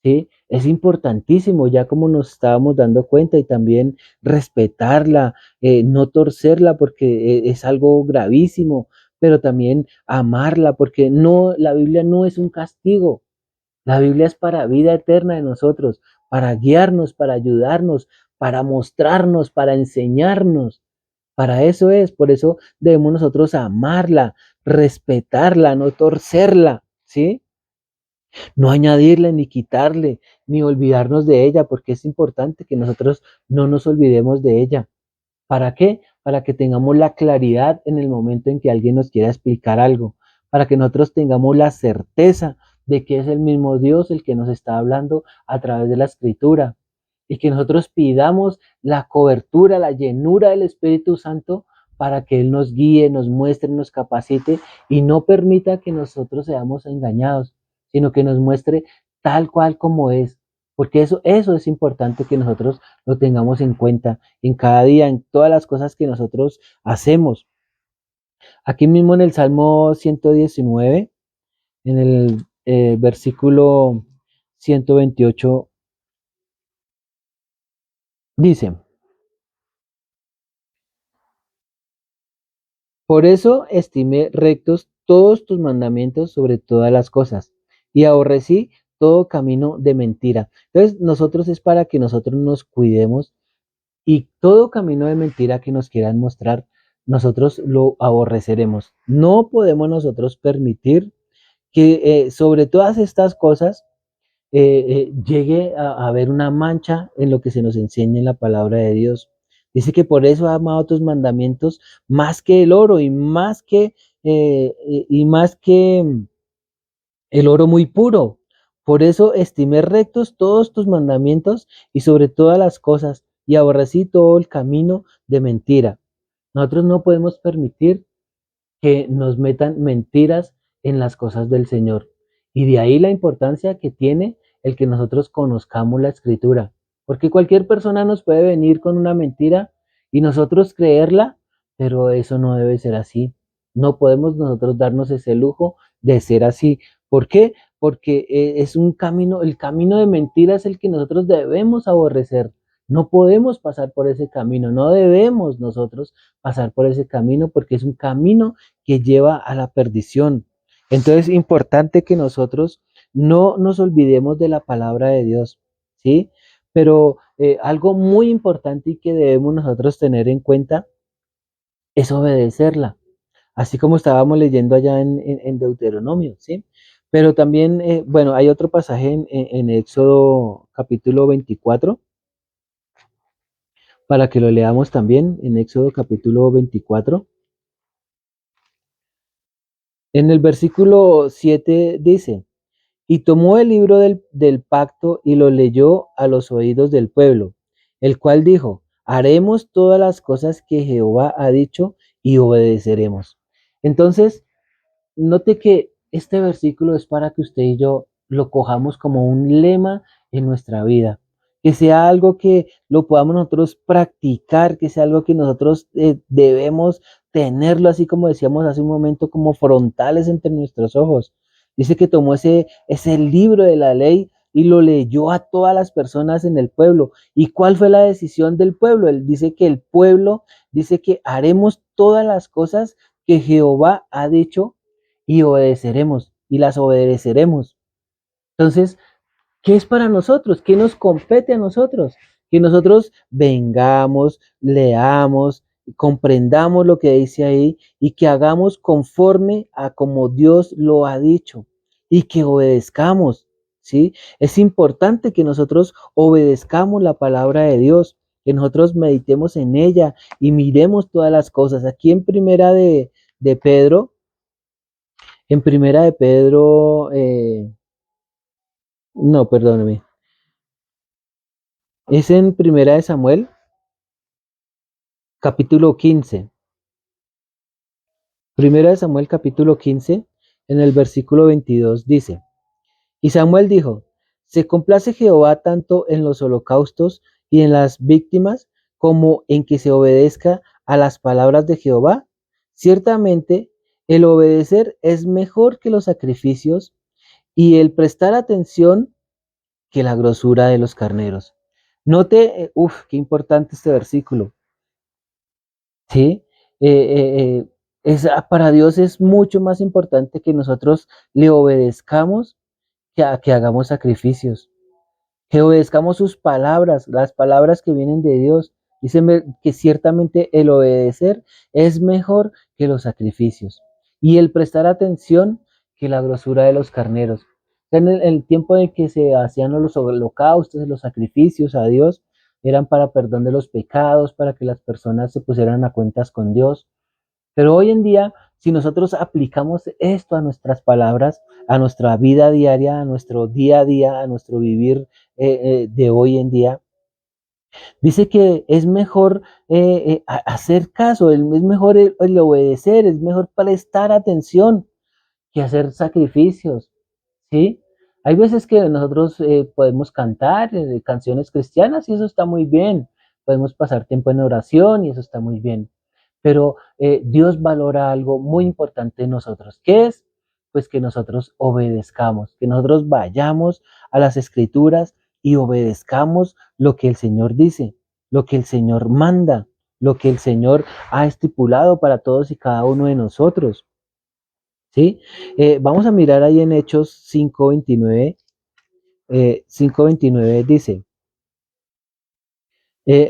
¿Sí? Es importantísimo, ya como nos estábamos dando cuenta, y también respetarla, no torcerla porque es algo gravísimo, pero también amarla porque no, la Biblia no es un castigo, la Biblia es para vida eterna de nosotros, para guiarnos, para ayudarnos, para mostrarnos, para enseñarnos. Para eso es, por eso debemos nosotros amarla, respetarla, no torcerla, ¿sí? No añadirle ni quitarle, ni olvidarnos de ella, porque es importante que nosotros no nos olvidemos de ella. ¿Para qué? Para que tengamos la claridad en el momento en que alguien nos quiera explicar algo, para que nosotros tengamos la certeza de que es el mismo Dios el que nos está hablando a través de la escritura, y que nosotros pidamos la cobertura, la llenura del Espíritu Santo para que Él nos guíe, nos muestre, nos capacite y no permita que nosotros seamos engañados, sino que nos muestre tal cual como es. Porque eso es importante que nosotros lo tengamos en cuenta en cada día, en todas las cosas que nosotros hacemos. Aquí mismo en el Salmo 119, en el versículo 128, dice: Por eso estimé rectos todos tus mandamientos sobre todas las cosas, y aborrecí todo camino de mentira. Entonces, nosotros es para que nosotros nos cuidemos, y todo camino de mentira que nos quieran mostrar, nosotros lo aborreceremos. No podemos nosotros permitir que sobre todas estas cosas llegue a haber una mancha en lo que se nos enseña en la palabra de Dios. Dice que por eso ha amado tus mandamientos más que el oro y más que el oro muy puro. Por eso estimé rectos todos tus mandamientos y sobre todas las cosas, y aborrecí todo el camino de mentira. Nosotros no podemos permitir que nos metan mentiras en las cosas del Señor. Y de ahí la importancia que tiene el que nosotros conozcamos la escritura. Porque cualquier persona nos puede venir con una mentira y nosotros creerla, pero eso no debe ser así. No podemos nosotros darnos ese lujo de ser así. ¿Por qué? Porque es un camino, el camino de mentira es el que nosotros debemos aborrecer. No podemos pasar por ese camino, no debemos nosotros pasar por ese camino porque es un camino que lleva a la perdición. Entonces es importante que nosotros no nos olvidemos de la palabra de Dios, ¿sí? Pero algo muy importante y que debemos nosotros tener en cuenta es obedecerla, así como estábamos leyendo allá en Deuteronomio, ¿sí? Pero también, bueno, hay otro pasaje en Éxodo capítulo 24, para que lo leamos también, en Éxodo capítulo 24. En el versículo 7 dice: Y tomó el libro del pacto y lo leyó a los oídos del pueblo, el cual dijo: Haremos todas las cosas que Jehová ha dicho y obedeceremos. Entonces, note que este versículo es para que usted y yo lo cojamos como un lema en nuestra vida, que sea algo que lo podamos nosotros practicar, que sea algo que nosotros debemos tenerlo, así como decíamos hace un momento, como frontales entre nuestros ojos. Dice que tomó ese libro de la ley y lo leyó a todas las personas en el pueblo. ¿Y cuál fue la decisión del pueblo? Él dice que el pueblo dice que haremos todas las cosas que Jehová ha dicho y obedeceremos y las obedeceremos. Entonces, ¿qué es para nosotros? ¿Qué nos compete a nosotros? que nosotros vengamos, leamos, comprendamos lo que dice ahí y que hagamos conforme a como Dios lo ha dicho y que obedezcamos, ¿sí? Es importante que nosotros obedezcamos la palabra de Dios, que nosotros meditemos en ella y miremos todas las cosas. Aquí en primera de Pedro, en primera de Pedro, no, perdóneme, es en primera de Samuel, capítulo 15. Primera de Samuel, capítulo 15, en el versículo 22 dice, y Samuel dijo, ¿se complace Jehová tanto en los holocaustos y en las víctimas como en que se obedezca a las palabras de Jehová? Ciertamente, el obedecer es mejor que los sacrificios y el prestar atención que la grosura de los carneros. Note, qué importante este versículo, ¿sí? Para Dios es mucho más importante que nosotros le obedezcamos que hagamos sacrificios, que obedezcamos sus palabras, las palabras que vienen de Dios. Dice que ciertamente el obedecer es mejor que los sacrificios y el prestar atención que la grosura de los carneros. En el tiempo en que se hacían los holocaustos, los sacrificios a Dios, eran para perdón de los pecados, para que las personas se pusieran a cuentas con Dios. Pero hoy en día, si nosotros aplicamos esto a nuestras palabras, a nuestra vida diaria, a nuestro día a día, a nuestro vivir de hoy en día, dice que es mejor hacer caso, es mejor el obedecer, es mejor prestar atención que hacer sacrificios, ¿sí? Hay veces que nosotros podemos cantar canciones cristianas y eso está muy bien. Podemos pasar tiempo en oración y eso está muy bien. Pero Dios valora algo muy importante en nosotros. ¿Qué es? Pues que nosotros obedezcamos, que nosotros vayamos a las escrituras y obedezcamos lo que el Señor dice, lo que el Señor manda, lo que el Señor ha estipulado para todos y cada uno de nosotros. ¿Sí? Vamos a mirar ahí en Hechos 5:29. 5:29 dice,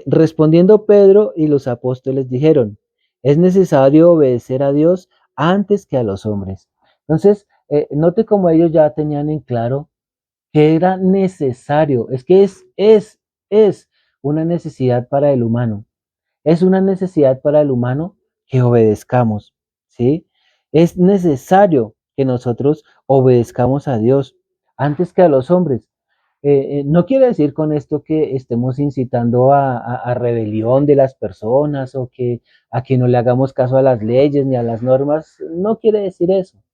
respondiendo Pedro y los apóstoles dijeron, es necesario obedecer a Dios antes que a los hombres. Entonces, note cómo ellos ya tenían en claro que era necesario, es que es una necesidad para el humano. Es una necesidad para el humano que obedezcamos, ¿sí? Es necesario que nosotros obedezcamos a Dios antes que a los hombres. No quiere decir con esto que estemos incitando a rebelión de las personas o que a que no le hagamos caso a las leyes ni a las normas. No quiere decir eso,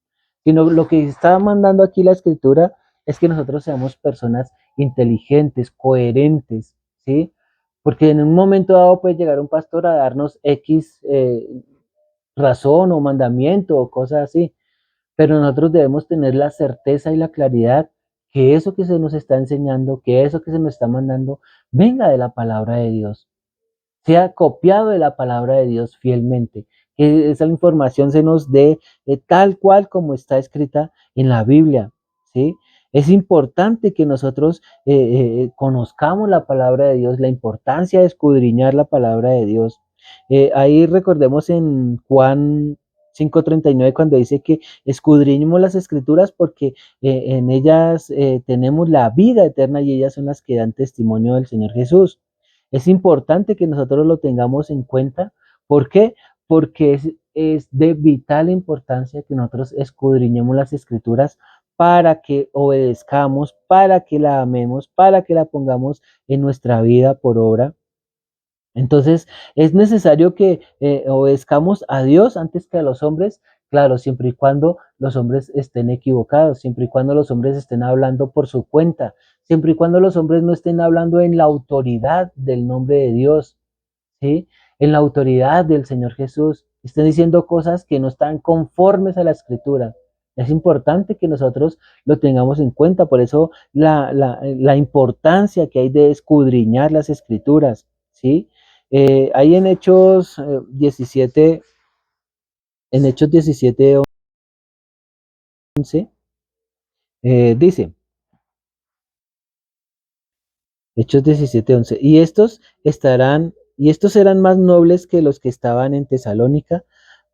sino lo que está mandando aquí la escritura es que nosotros seamos personas inteligentes, coherentes, ¿sí? Porque en un momento dado puede llegar un pastor a darnos X razón o mandamiento o cosas así, pero nosotros debemos tener la certeza y la claridad que eso que se nos está enseñando, que eso que se nos está mandando, venga de la palabra de Dios, sea copiado de la palabra de Dios fielmente, que esa información se nos dé tal cual como está escrita en la Biblia, ¿sí? Es importante que nosotros conozcamos la palabra de Dios, la importancia de escudriñar la palabra de Dios. Ahí recordemos en Juan 5:39 cuando dice que escudriñemos las escrituras porque en ellas tenemos la vida eterna y ellas son las que dan testimonio del Señor Jesús. Es importante que nosotros lo tengamos en cuenta. ¿Por qué? Porque es de vital importancia que nosotros escudriñemos las escrituras para que obedezcamos, para que la amemos, para que la pongamos en nuestra vida por obra. Entonces, es necesario que obedezcamos a Dios antes que a los hombres, claro, siempre y cuando los hombres estén equivocados, siempre y cuando los hombres estén hablando por su cuenta, siempre y cuando los hombres no estén hablando en la autoridad del nombre de Dios, ¿sí? En la autoridad del Señor Jesús, estén diciendo cosas que no están conformes a la escritura. Es importante que nosotros lo tengamos en cuenta, por eso la importancia que hay de escudriñar las escrituras, ¿sí? Ahí en Hechos 17, en Hechos 17:11, dice, Hechos 17:11. Y estos eran más nobles que los que estaban en Tesalónica,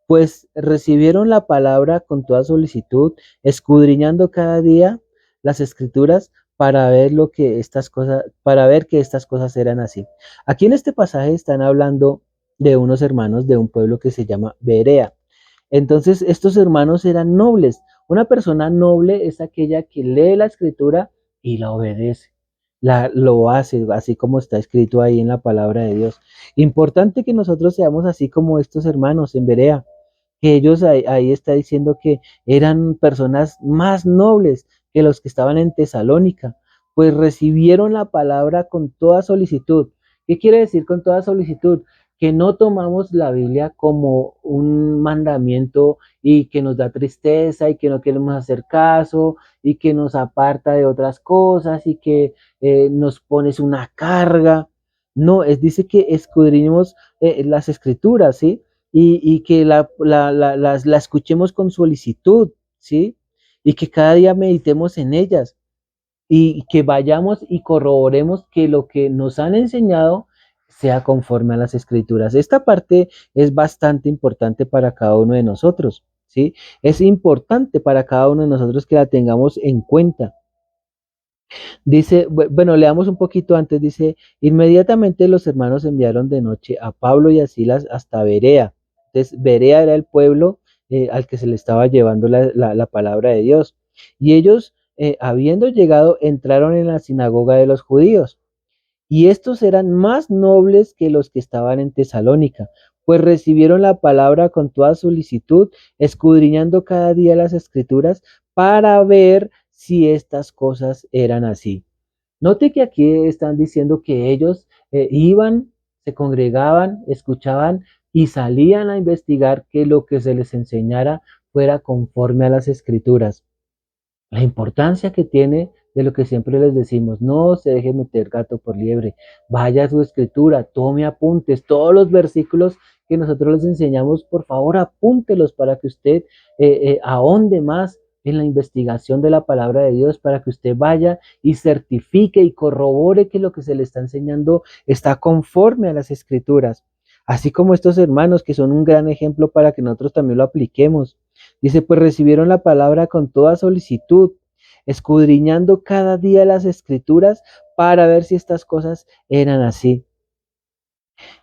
pues recibieron la palabra con toda solicitud, escudriñando cada día las escrituras para ver para ver que estas cosas eran así. Aquí en este pasaje están hablando de unos hermanos de un pueblo que se llama Berea. Entonces, estos hermanos eran nobles. Una persona noble es aquella que lee la escritura y la obedece. Lo hace, así como está escrito ahí en la palabra de Dios. Importante que nosotros seamos así como estos hermanos en Berea, que ellos ahí está diciendo que eran personas más nobles que los que estaban en Tesalónica, pues recibieron la palabra con toda solicitud. ¿Qué quiere decir con toda solicitud? Que no tomamos la Biblia como un mandamiento y que nos da tristeza y que no queremos hacer caso y que nos aparta de otras cosas y que nos pones una carga. No, dice que escudriñemos las escrituras, ¿sí? Y que la escuchemos con solicitud, ¿sí? Y que cada día meditemos en ellas y que vayamos y corroboremos que lo que nos han enseñado sea conforme a las escrituras. Esta parte es bastante importante para cada uno de nosotros, ¿sí? Es importante para cada uno de nosotros que la tengamos en cuenta. Dice, bueno, leamos un poquito antes, dice, inmediatamente los hermanos enviaron de noche a Pablo y a Silas hasta Berea. Entonces, Berea era el pueblo al que se le estaba llevando la palabra de Dios. Y ellos, habiendo llegado, entraron en la sinagoga de los judíos. Y estos eran más nobles que los que estaban en Tesalónica, pues recibieron la palabra con toda solicitud, escudriñando cada día las escrituras para ver si estas cosas eran así. Note que aquí están diciendo que ellos iban, se congregaban, escuchaban y salían a investigar que lo que se les enseñara fuera conforme a las escrituras. La importancia que tiene de lo que siempre les decimos, no se deje meter gato por liebre, vaya a su escritura, tome apuntes, todos los versículos que nosotros les enseñamos, por favor apúntelos para que usted ahonde más en la investigación de la palabra de Dios, para que usted vaya y certifique y corrobore que lo que se le está enseñando está conforme a las escrituras. Así como estos hermanos que son un gran ejemplo para que nosotros también lo apliquemos. Dice, pues recibieron la palabra con toda solicitud, escudriñando cada día las escrituras para ver si estas cosas eran así.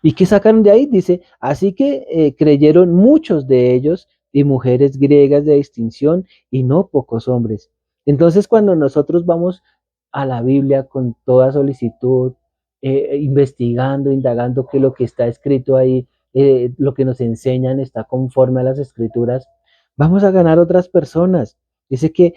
¿Y qué sacaron de ahí? Dice, así que creyeron muchos de ellos y mujeres griegas de distinción y no pocos hombres. Entonces, cuando nosotros vamos a la Biblia con toda solicitud, investigando, indagando que lo que está escrito ahí, lo que nos enseñan está conforme a las escrituras, vamos a ganar otras personas. Dice que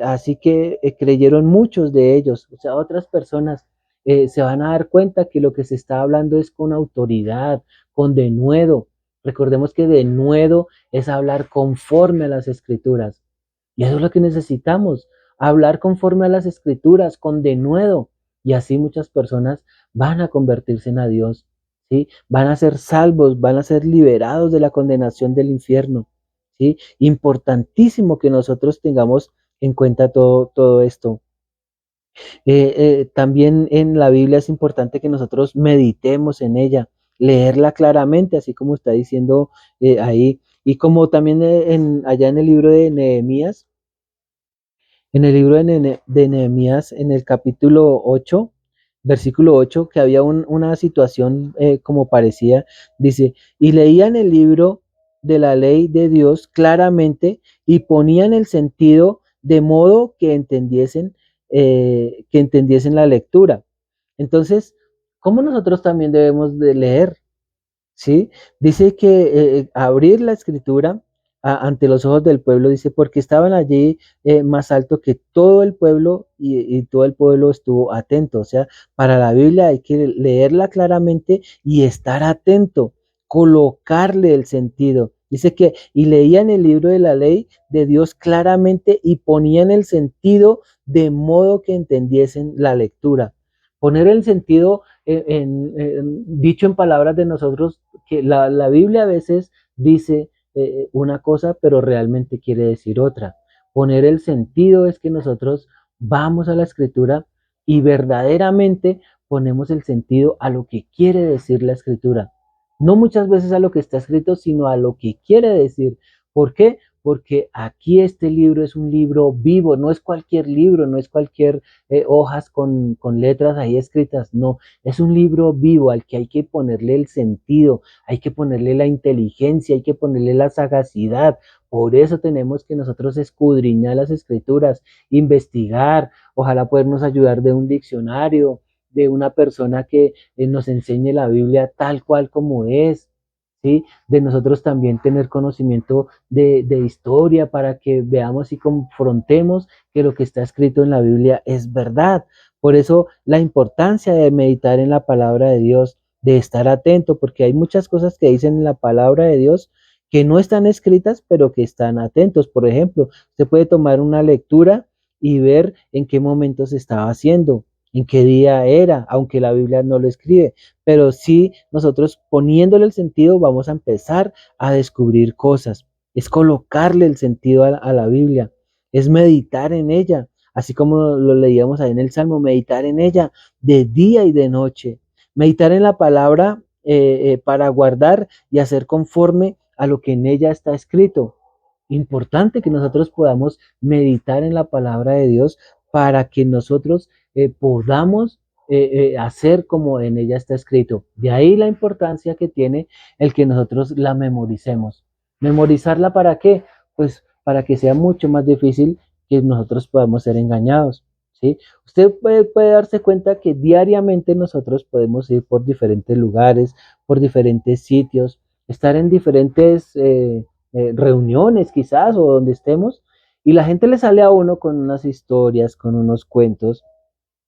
así que creyeron muchos de ellos, o sea, otras personas se van a dar cuenta que lo que se está hablando es con autoridad, con denuedo. Recordemos que denuedo es hablar conforme a las escrituras. Y eso es lo que necesitamos, hablar conforme a las escrituras, con denuedo. Y así muchas personas van a convertirse en a Dios, ¿sí? Van a ser salvos, van a ser liberados de la condenación del infierno, ¿sí? Importantísimo que nosotros tengamos en cuenta todo esto. También en la Biblia es importante que nosotros meditemos en ella, leerla claramente, así como está diciendo ahí. Y como también allá en el libro de Nehemías, en el libro de Nehemías, en el capítulo 8, versículo 8, que había una situación como parecía, dice, y leían el libro de la ley de Dios claramente y ponían el sentido de modo que entendiesen la lectura. Entonces, ¿cómo nosotros también debemos de leer? ¿Sí? Dice que abrir la escritura ante los ojos del pueblo, dice, porque estaban allí más alto que todo el pueblo y todo el pueblo estuvo atento. O sea, para la Biblia hay que leerla claramente y estar atento, colocarle el sentido. Dice que, y leían el libro de la ley de Dios claramente y ponían el sentido de modo que entendiesen la lectura. Poner el sentido dicho en palabras de nosotros, que la Biblia a veces dice una cosa, pero realmente quiere decir otra. Poner el sentido es que nosotros vamos a la escritura y verdaderamente ponemos el sentido a lo que quiere decir la escritura. No muchas veces a lo que está escrito, sino a lo que quiere decir. ¿Por qué? Porque aquí este libro es un libro vivo, no es cualquier libro, no es cualquier hojas con letras ahí escritas, no, es un libro vivo al que hay que ponerle el sentido, hay que ponerle la inteligencia, hay que ponerle la sagacidad. Por eso tenemos que nosotros escudriñar las escrituras, investigar, ojalá podernos ayudar de un diccionario, de una persona que nos enseñe la Biblia tal cual como es, ¿sí? De nosotros también tener conocimiento de historia para que veamos y confrontemos que lo que está escrito en la Biblia es verdad. Por eso la importancia de meditar en la palabra de Dios, de estar atento, porque hay muchas cosas que dicen en la palabra de Dios que no están escritas, pero que están atentos. Por ejemplo, usted puede tomar una lectura y ver en qué momento se estaba haciendo, en qué día era, aunque la Biblia no lo escribe, pero sí nosotros poniéndole el sentido vamos a empezar a descubrir cosas. Es colocarle el sentido a la Biblia, es meditar en ella, así como lo leíamos ahí en el Salmo, meditar en ella de día y de noche, meditar en la palabra para guardar y hacer conforme a lo que en ella está escrito. Importante que nosotros podamos meditar en la palabra de Dios para que nosotros podamos hacer como en ella está escrito. De ahí la importancia que tiene el que nosotros la memoricemos. ¿Memorizarla para qué? Pues para que sea mucho más difícil que nosotros podamos ser engañados. ¿Sí? Usted puede darse cuenta que diariamente nosotros podemos ir por diferentes lugares, por diferentes sitios, estar en diferentes reuniones quizás o donde estemos, y la gente le sale a uno con unas historias, con unos cuentos,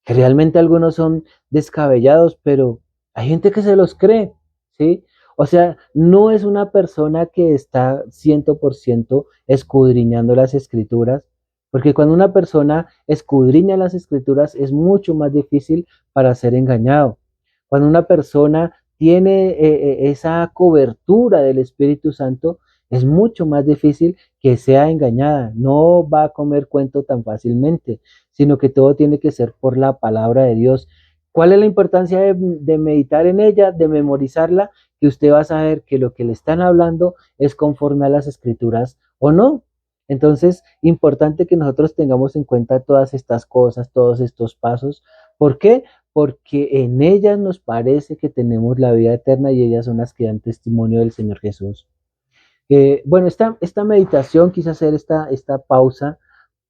que realmente algunos son descabellados, pero hay gente que se los cree, ¿sí? O sea, no es una persona que está 100% escudriñando las escrituras, porque cuando una persona escudriña las escrituras es mucho más difícil para ser engañado. Cuando una persona tiene esa cobertura del Espíritu Santo, es mucho más difícil que sea engañada. No va a comer cuento tan fácilmente, sino que todo tiene que ser por la palabra de Dios. ¿Cuál es la importancia de meditar en ella, de memorizarla? Que usted va a saber que lo que le están hablando es conforme a las escrituras o no. Entonces, importante que nosotros tengamos en cuenta todas estas cosas, todos estos pasos. ¿Por qué? Porque en ellas nos parece que tenemos la vida eterna y ellas son las que dan testimonio del Señor Jesús. Bueno, esta meditación, quise hacer esta pausa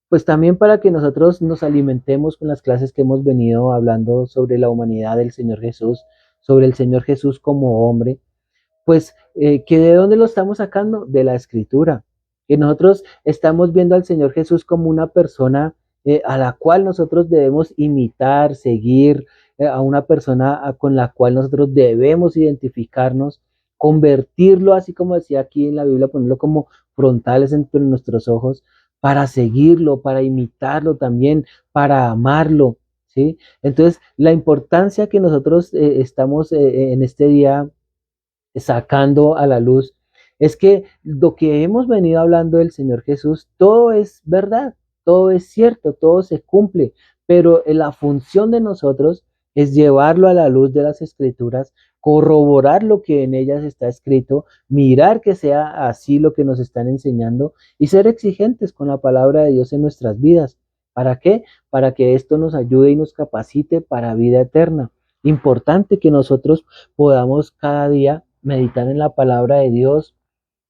pues también para que nosotros nos alimentemos con las clases que hemos venido hablando sobre la humanidad del Señor Jesús, sobre el Señor Jesús como hombre, pues que de dónde lo estamos sacando, de la escritura, que nosotros estamos viendo al Señor Jesús como una persona a la cual nosotros debemos imitar, seguir, a una persona con la cual nosotros debemos identificarnos, convertirlo, así como decía aquí en la Biblia, ponerlo como frontales entre nuestros ojos, para seguirlo, para imitarlo también, para amarlo, ¿sí? Entonces, la importancia que nosotros estamos en este día sacando a la luz es que lo que hemos venido hablando del Señor Jesús, todo es verdad, todo es cierto, todo se cumple, pero la función de nosotros es llevarlo a la luz de las escrituras, corroborar lo que en ellas está escrito, mirar que sea así lo que nos están enseñando y ser exigentes con la palabra de Dios en nuestras vidas. ¿Para qué? Para que esto nos ayude y nos capacite para vida eterna. Importante que nosotros podamos cada día meditar en la palabra de Dios,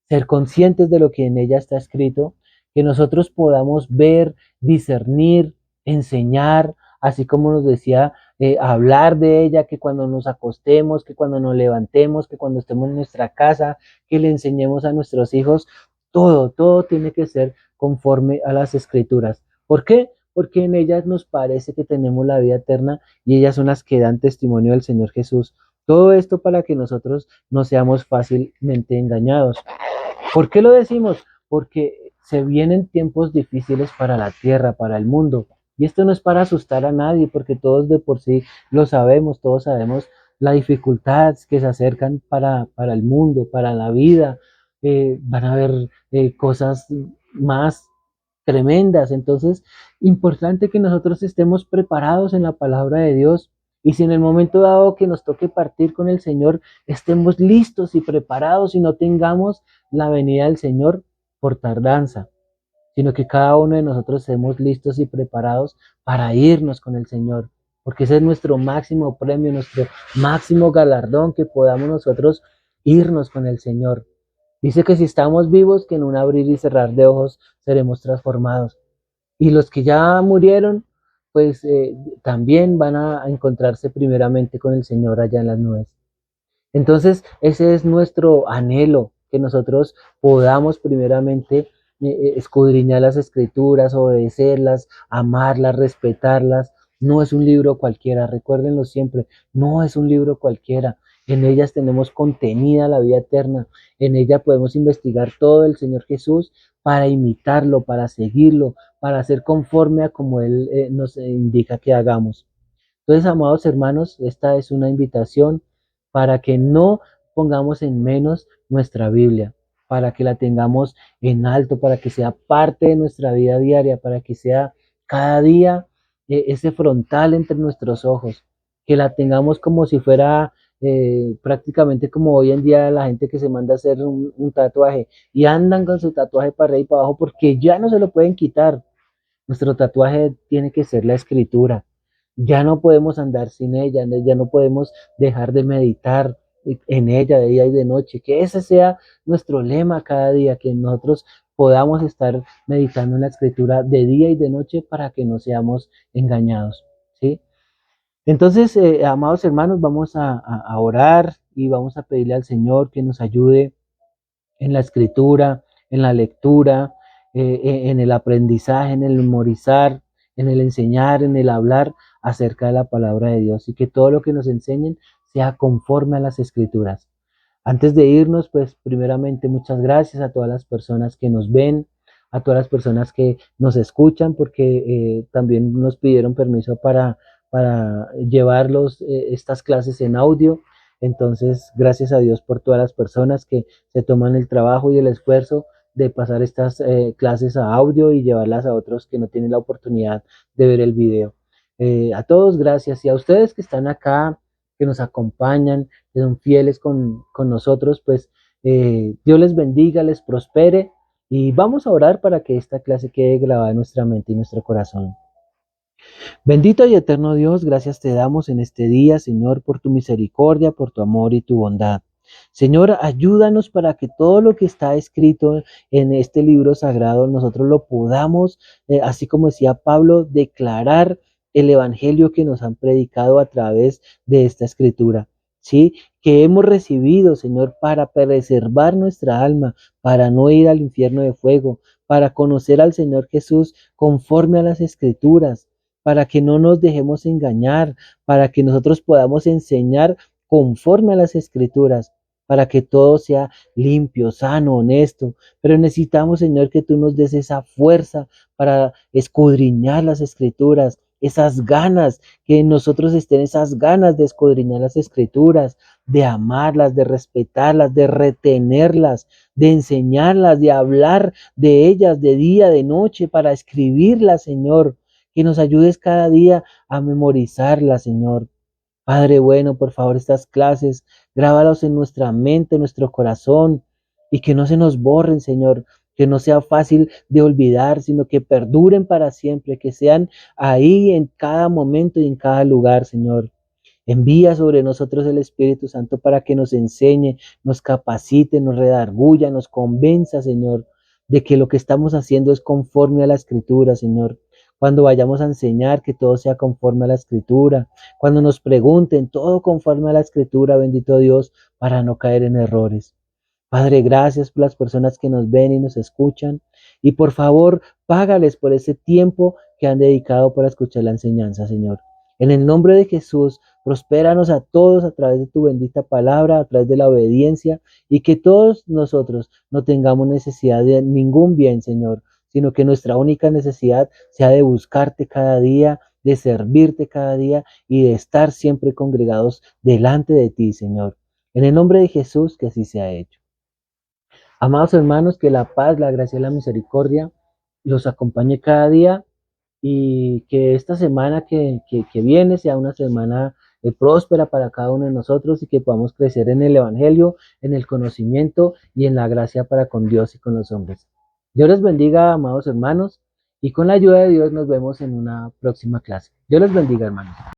ser conscientes de lo que en ella está escrito, que nosotros podamos ver, discernir, enseñar, así como nos decía, hablar de ella, que cuando nos acostemos, que cuando nos levantemos, que cuando estemos en nuestra casa, que le enseñemos a nuestros hijos, todo tiene que ser conforme a las escrituras. ¿Por qué? Porque en ellas nos parece que tenemos la vida eterna y ellas son las que dan testimonio del Señor Jesús. Todo esto para que nosotros no seamos fácilmente engañados. ¿Por qué lo decimos? Porque se vienen tiempos difíciles para la tierra, para el mundo. Y esto no es para asustar a nadie, porque todos de por sí lo sabemos, todos sabemos la dificultad que se acercan para el mundo, para la vida. Van a haber cosas más tremendas. Entonces, importante que nosotros estemos preparados en la palabra de Dios, Y si en el momento dado que nos toque partir con el Señor, estemos listos y preparados y no tengamos la venida del Señor por tardanza, sino que cada uno de nosotros estemos listos y preparados para irnos con el Señor, porque ese es nuestro máximo premio, nuestro máximo galardón, que podamos nosotros irnos con el Señor. Dice que si estamos vivos, que en un abrir y cerrar de ojos seremos transformados. Y los que ya murieron, pues también van a encontrarse primeramente con el Señor allá en las nubes. Entonces, ese es nuestro anhelo, que nosotros podamos primeramente escudriñar las escrituras, obedecerlas, amarlas, respetarlas. No es un libro cualquiera, recuérdenlo siempre, no es un libro cualquiera. En ellas tenemos contenida la vida eterna, en ella podemos investigar todo el Señor Jesús para imitarlo, para seguirlo, para ser conforme a como Él nos indica que hagamos. Entonces, amados hermanos, esta es una invitación para que no pongamos en menos nuestra Biblia, para que la tengamos en alto, para que sea parte de nuestra vida diaria, para que sea cada día ese frontal entre nuestros ojos, que la tengamos como si fuera prácticamente como hoy en día la gente que se manda a hacer un tatuaje y andan con su tatuaje para arriba y para abajo porque ya no se lo pueden quitar. Nuestro tatuaje tiene que ser la escritura. Ya no podemos andar sin ella, ya no podemos dejar de meditar en ella de día y de noche. Que ese sea nuestro lema cada día, que nosotros podamos estar meditando en la escritura de día y de noche para que no seamos engañados. ¿Sí? Entonces, amados hermanos, vamos a orar y vamos a pedirle al Señor que nos ayude en la escritura, en la lectura, en el aprendizaje, en el memorizar, en el enseñar, en el hablar acerca de la palabra de Dios y que todo lo que nos enseñen sea conforme a las escrituras. Antes de irnos, pues primeramente muchas gracias a todas las personas que nos ven, a todas las personas que nos escuchan, porque también nos pidieron permiso para llevarlos estas clases en audio. Entonces, gracias a Dios por todas las personas que se toman el trabajo y el esfuerzo de pasar estas clases a audio y llevarlas a otros que no tienen la oportunidad de ver el video. A todos, gracias. Y a ustedes que están acá, que nos acompañan, que son fieles con nosotros, pues Dios les bendiga, les prospere y vamos a orar para que esta clase quede grabada en nuestra mente y nuestro corazón. Bendito y eterno Dios, gracias te damos en este día, Señor, por tu misericordia, por tu amor y tu bondad. Señor, ayúdanos para que todo lo que está escrito en este libro sagrado, nosotros lo podamos, así como decía Pablo, declarar el evangelio que nos han predicado a través de esta escritura. ¿Sí? Que hemos recibido, Señor, para preservar nuestra alma, para no ir al infierno de fuego, para conocer al Señor Jesús conforme a las escrituras, para que no nos dejemos engañar, para que nosotros podamos enseñar conforme a las escrituras, para que todo sea limpio, sano, honesto. Pero necesitamos, Señor, que tú nos des esa fuerza para escudriñar las escrituras, esas ganas, que en nosotros estén esas ganas de escudriñar las escrituras, de amarlas, de respetarlas, de retenerlas, de enseñarlas, de hablar de ellas de día, de noche, para escribirlas, Señor, que nos ayudes cada día a memorizarla, Señor. Padre bueno, por favor, estas clases, grábalos en nuestra mente, en nuestro corazón, y que no se nos borren, Señor, que no sea fácil de olvidar, sino que perduren para siempre, que sean ahí en cada momento y en cada lugar, Señor. Envía sobre nosotros el Espíritu Santo para que nos enseñe, nos capacite, nos redarguya, nos convenza, Señor, de que lo que estamos haciendo es conforme a la Escritura, Señor. Cuando vayamos a enseñar, que todo sea conforme a la Escritura. Cuando nos pregunten, todo conforme a la Escritura, bendito Dios, para no caer en errores. Padre, gracias por las personas que nos ven y nos escuchan. Y por favor, págales por ese tiempo que han dedicado para escuchar la enseñanza, Señor. En el nombre de Jesús, prospéranos a todos a través de tu bendita palabra, a través de la obediencia, y que todos nosotros no tengamos necesidad de ningún bien, Señor, sino que nuestra única necesidad sea de buscarte cada día, de servirte cada día y de estar siempre congregados delante de ti, Señor. En el nombre de Jesús, que así sea hecho. Amados hermanos, que la paz, la gracia y la misericordia los acompañe cada día y que esta semana que viene sea una semana próspera para cada uno de nosotros y que podamos crecer en el Evangelio, en el conocimiento y en la gracia para con Dios y con los hombres. Dios les bendiga, amados hermanos, y con la ayuda de Dios nos vemos en una próxima clase. Dios les bendiga, hermanos.